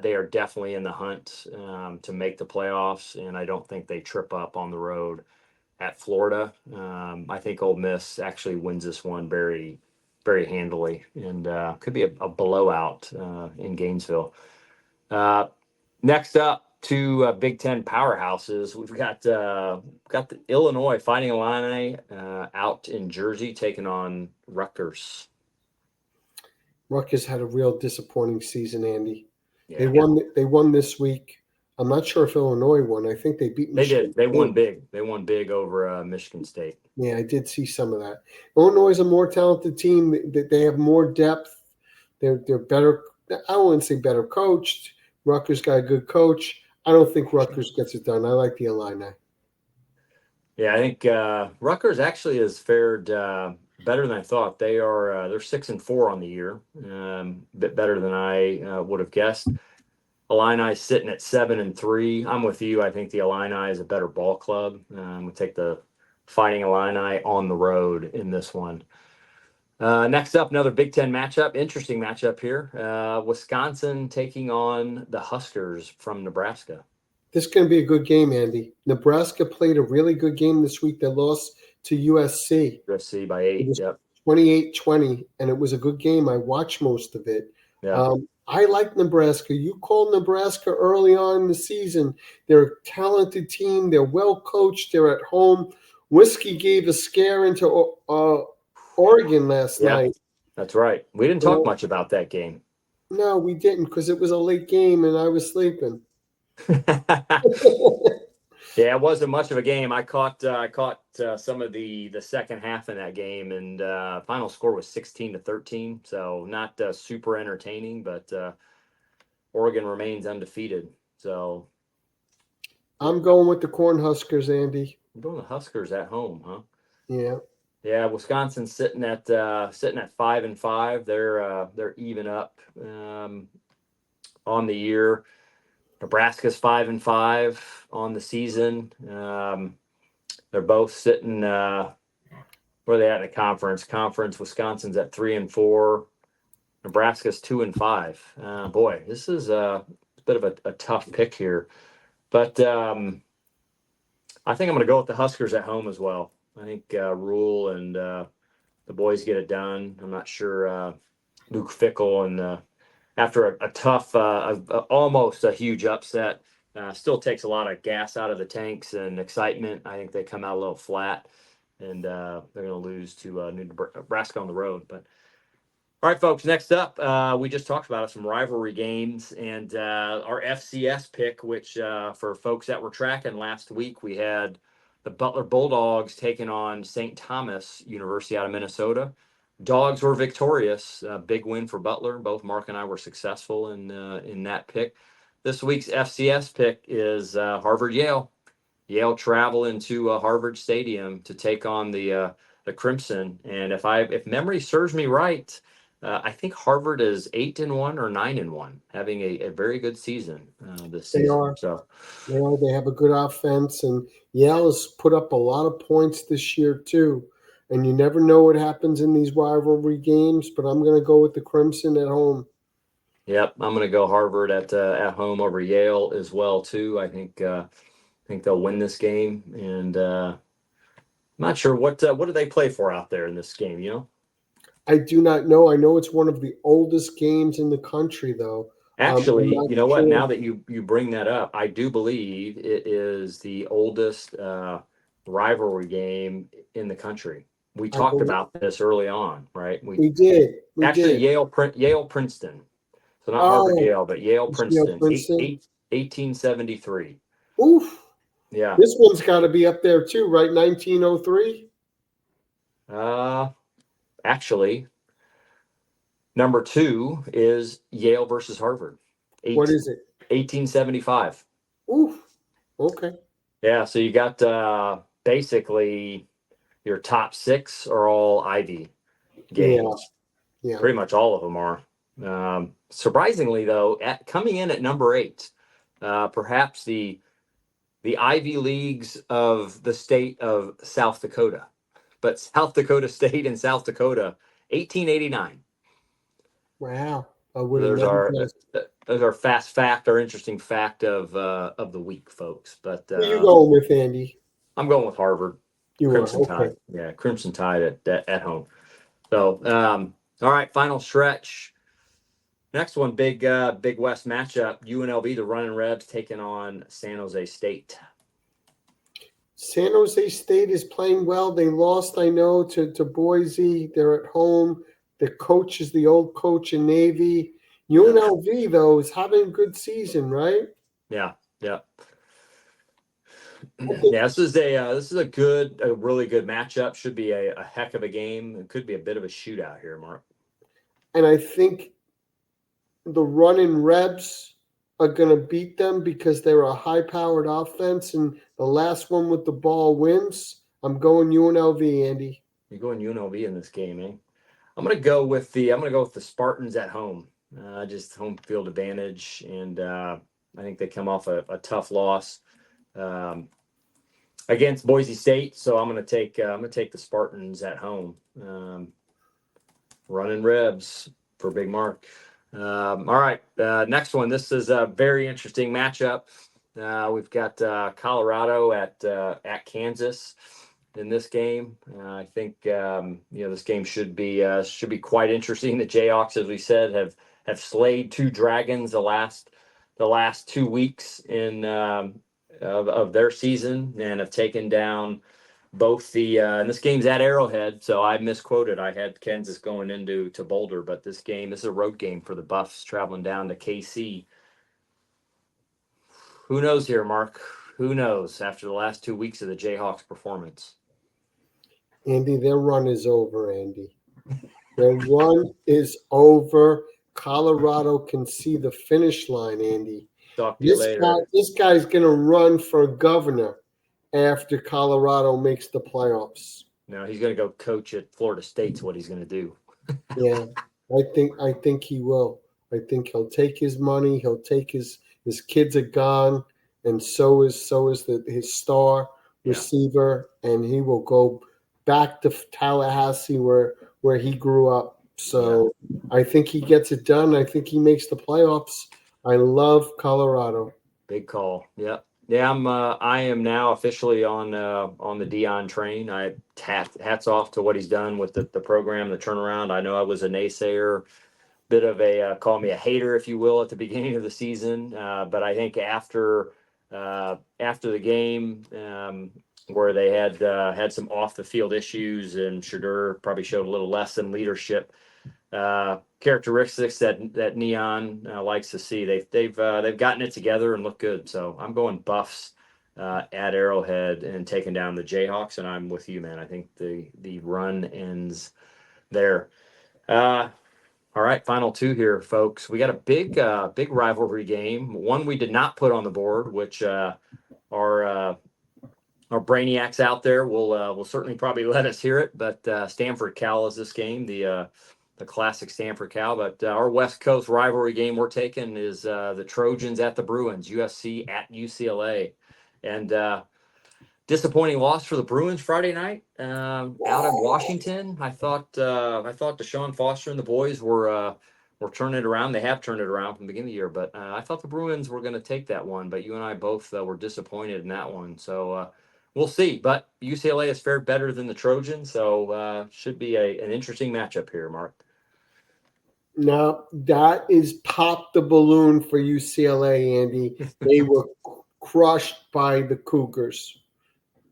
Speaker 2: They are definitely in the hunt to make the playoffs, and I don't think they trip up on the road at Florida. I think Ole Miss actually wins this one very, very handily and could be a blowout in Gainesville. Next up, two Big Ten powerhouses. We've got the Illinois Fighting Illini out in Jersey taking on Rutgers. Rutgers had a real disappointing season, Andy. Yeah. They won this week. I'm not sure if Illinois won. I think they beat Michigan.
Speaker 1: They did. They won big. They won big over Michigan State.
Speaker 2: Yeah, I did see some of that. Illinois is a more talented team. They have more depth. They're better. I don't want to say better coached. Rutgers got a good coach. I don't think Rutgers gets it done. I like the Illini.
Speaker 1: Yeah, I think Rutgers actually has fared better than I thought. They're 6-4 on the year, a bit better than I would have guessed. Illini sitting at 7-3. I'm with you. I think the Illini is a better ball club. We'll take the Fighting Illini on the road in this one. Next up, another Big Ten matchup. Interesting matchup here. Wisconsin taking on the Huskers from Nebraska.
Speaker 2: This is going to be a good game, Andy. Nebraska played a really good game this week. They lost to USC.
Speaker 1: USC by 8, yep.
Speaker 2: 28-20, and it was a good game. I watched most of it.
Speaker 1: Yeah.
Speaker 2: I like Nebraska. You called Nebraska early on in the season. They're a talented team. They're well coached. They're at home. Whiskey gave a scare into Oregon last night.
Speaker 1: That's right. We didn't talk much about that game.
Speaker 2: No, we didn't because it was a late game and I was sleeping.
Speaker 1: Yeah, it wasn't much of a game. I caught some of the second half in that game, and final score was 16-13. So not super entertaining, but Oregon remains undefeated. So
Speaker 2: I'm going with the Cornhuskers, Andy.
Speaker 1: You're going the Huskers at home, huh?
Speaker 2: Yeah.
Speaker 1: Yeah, Wisconsin's sitting at 5-5. They're even up on the year. Nebraska's 5-5 on the season. They're both sitting where are they at in the conference. Wisconsin's at 3-4. Nebraska's 2-5. Boy, this is a bit of a tough pick here, but I think I'm going to go with the Huskers at home as well. I think Rule and the boys get it done. I'm not sure Luke Fickell and after a tough, almost a huge upset, still takes a lot of gas out of the tanks and excitement. I think they come out a little flat, and they're going to lose to Nebraska on the road. But all right, folks, next up, we just talked about some rivalry games and our FCS pick, which for folks that were tracking last week, we had the Butler Bulldogs taking on St. Thomas University out of Minnesota. Dogs were victorious. Big win for Butler. Both Mark and I were successful in that pick. This week's FCS pick is Harvard-Yale. Yale travel into Harvard Stadium to take on the Crimson. And if memory serves me right, I think Harvard is 8-1 or 9-1, having a very good season this season.
Speaker 2: They are.
Speaker 1: So
Speaker 2: they have a good offense, and Yale has put up a lot of points this year too. and you never know what happens in these rivalry games, but I'm going to go with the Crimson at home.
Speaker 1: Yep, I'm going to go Harvard at home over Yale as well too. I think they'll win this game, and I'm not sure what do they play for out there in this game. You know,
Speaker 2: I do not know. I know it's one of the oldest games in the country, though. I'm
Speaker 1: actually,
Speaker 2: not
Speaker 1: you know what?
Speaker 2: sure.
Speaker 1: Now that you bring that up, I do believe it is the oldest rivalry game in the country. We
Speaker 2: I
Speaker 1: talked
Speaker 2: believe
Speaker 1: about this early on, right?
Speaker 2: we did. We
Speaker 1: Actually
Speaker 2: did.
Speaker 1: Yale Princeton. So not Harvard
Speaker 2: Oh,
Speaker 1: Yale, but Yale
Speaker 2: it's Neil
Speaker 1: Princeton,
Speaker 2: Princeton.
Speaker 1: 1873.
Speaker 2: Oof.
Speaker 1: Yeah.
Speaker 2: This one's got to be up there too, right? 1903.
Speaker 1: Uh, Actually, number 2 is Yale versus Harvard,
Speaker 2: What is it?
Speaker 1: 1875.
Speaker 2: Oof. Okay.
Speaker 1: Yeah, so you got basically your top 6 are all Ivy
Speaker 2: Yeah.
Speaker 1: games.
Speaker 2: Yeah.
Speaker 1: Pretty much all of them are. Surprisingly, though, coming in at number 8, perhaps the Ivy Leagues of the state of South Dakota. But South Dakota State and South Dakota, 1889.
Speaker 2: Wow. I would have
Speaker 1: There's
Speaker 2: never
Speaker 1: our
Speaker 2: guessed.
Speaker 1: there's our fast fact, our interesting fact of the week, folks. But
Speaker 2: Who you going with, Andy?
Speaker 1: I'm going with Harvard,
Speaker 2: You are.
Speaker 1: Crimson
Speaker 2: Okay.
Speaker 1: Tide. Yeah, Crimson Tide at home. So all right, final stretch. Next one, Big West matchup. UNLV, the Running Rebs, taking on San Jose State.
Speaker 2: San Jose State is playing well. They lost, I know, to Boise. They're at home. The coach is the old coach in Navy. UNLV, though, is having a good season, right?
Speaker 1: Yeah, yeah.
Speaker 2: Okay.
Speaker 1: Yeah, this is a really good matchup. Should be a heck of a game. It could be a bit of a shootout here, Mark.
Speaker 2: And I think the running Rebs are going to beat them because they're a high-powered offense, and the last one with the ball wins. I'm going UNLV, Andy.
Speaker 1: You're going UNLV in this game, eh? I'm gonna go with the Spartans at home. Just home field advantage, and I think they come off a tough loss against Boise State. So I'm gonna take the Spartans at home. Running Rebs for Big Mark. All right, next one. This is a very interesting matchup. We've got Colorado at Kansas in this game. I think this game should be quite interesting. The Jayhawks, as we said, have slayed 2 dragons the last 2 weeks in of their season, and have taken down both and this game's at Arrowhead, so I misquoted. I had Kansas going into Boulder, but this is a road game for the Buffs traveling down to KC. Who knows here, Mark? Who knows after the last 2 weeks of the Jayhawks' performance?
Speaker 2: Andy, their run is over, Andy. Their run is over. Colorado can see the finish line, Andy.
Speaker 1: Talk to you later.
Speaker 2: This guy's going to run for governor after Colorado makes the playoffs.
Speaker 1: No, he's going to go coach at Florida State's what he's going to do.
Speaker 2: Yeah, I think he will. I think he'll take his money. He'll take his kids are gone, and so is his star receiver, and he will go back to Tallahassee where he grew up. So I think he gets it done. I think he makes the playoffs. I love Colorado.
Speaker 1: Big call. Yep. Yeah, I am now officially on the Dion train. Hats off to what he's done with the program, the turnaround. I know I was a naysayer, bit of a call me a hater, if you will, at the beginning of the season. But I think after the game, where they had some off the field issues, and Shadur probably showed a little less than leadership characteristics that Neon likes to see. They've gotten it together and look good. So I'm going Buffs at Arrowhead and taking down the Jayhawks, and I'm with you, man. I think the run ends there. All right, final 2 here, folks. We got a big rivalry game. One we did not put on the board, which our brainiacs out there will certainly probably let us hear it. But Stanford Cal is this game, the classic Stanford Cal. But our West Coast rivalry game we're taking is the Trojans at the Bruins, USC at UCLA, and disappointing loss for the Bruins Friday night out of Washington. I thought Deshaun Foster and the boys were turning it around. They have turned it around from the beginning of the year, but I thought the Bruins were going to take that one. But you and I both were disappointed in that one. So we'll see. But UCLA has fared better than the Trojans, so should be an interesting matchup here, Mark.
Speaker 2: Now, that is pop the balloon for UCLA, Andy. They were crushed by the Cougars.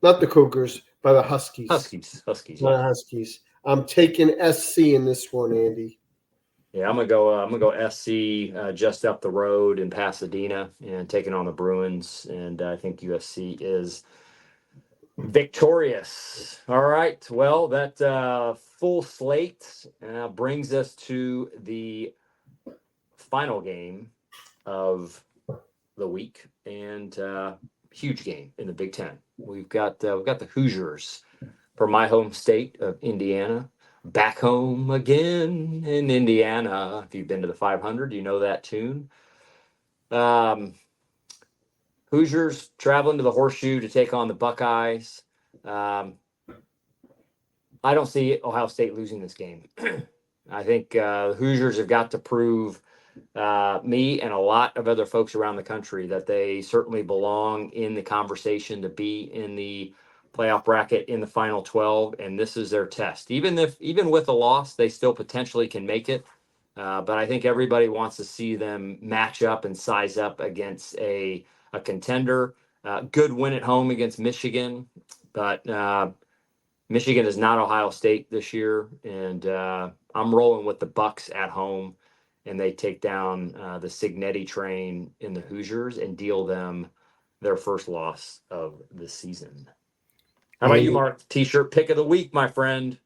Speaker 2: Not the Cougars, by the Huskies.
Speaker 1: Huskies.
Speaker 2: By the Huskies. I'm taking SC in this one, Andy.
Speaker 1: Yeah, I'm gonna go SC just up the road in Pasadena and taking on the Bruins, and I think USC is victorious. All right. Well, that full slate brings us to the final game of the week, and huge game in the Big Ten. We've got the Hoosiers from my home state of Indiana, back home again in Indiana. If you've been to the 500, you know that tune. Hoosiers traveling to the Horseshoe to take on the Buckeyes. I don't see Ohio State losing this game. I think Hoosiers have got to prove me and a lot of other folks around the country that they certainly belong in the conversation to be in the playoff bracket in the final 12, and this is their test. Even with a loss, they still potentially can make it. But I think everybody wants to see them match up and size up against a contender. Good win at home against Michigan, but Michigan is not Ohio State this year, and I'm rolling with the Bucks at home, and they take down the Cignetti train in the Hoosiers and deal them their first loss of the season. How about you, Mark? T-shirt pick of the week, my friend.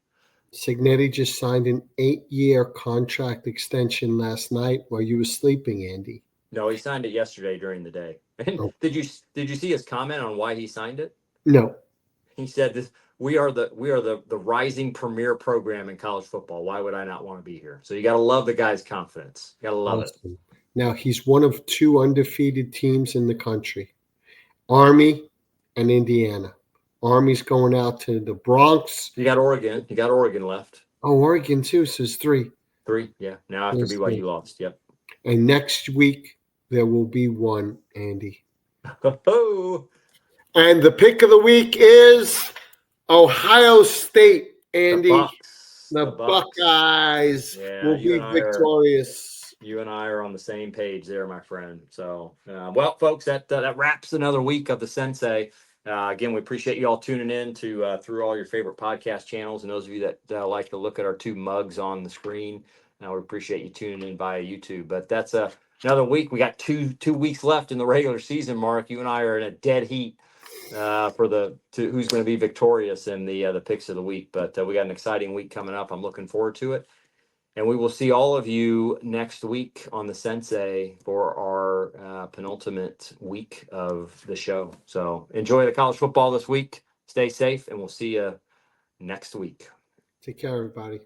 Speaker 2: Cignetti just signed an 8-year contract extension last night while you were sleeping, Andy.
Speaker 1: No, he signed it yesterday during the day. And did you see his comment on why he signed it?
Speaker 2: No.
Speaker 1: He said this: we are the rising premier program in college football. Why would I not want to be here? So you got to love the guy's confidence. You got to love it.
Speaker 2: Now he's one of 2 undefeated teams in the country, Army and Indiana. Army's going out to the Bronx.
Speaker 1: You got Oregon. You got Oregon left.
Speaker 2: Oh, Oregon too. So it's 3.
Speaker 1: 3, yeah. Now after BYU lost, yep.
Speaker 2: And next week there will be 1, Andy.
Speaker 1: Oh.
Speaker 2: And the pick of the week is Ohio State, Andy. The Buckeyes will be victorious.
Speaker 1: You and I are on the same page there, my friend. So, well, folks, that wraps another week of the Sensei. Again, we appreciate you all tuning in to through all your favorite podcast channels, and those of you that like to look at our 2 mugs on the screen. We appreciate you tuning in via YouTube. But that's another week. We got two weeks left in the regular season, Mark. You and I are in a dead heat for who's going to be victorious in the picks of the week. But we got an exciting week coming up. I'm looking forward to it. And we will see all of you next week on the Sensei for our penultimate week of the show. So enjoy the college football this week. Stay safe, and we'll see you next week.
Speaker 2: Take care, everybody.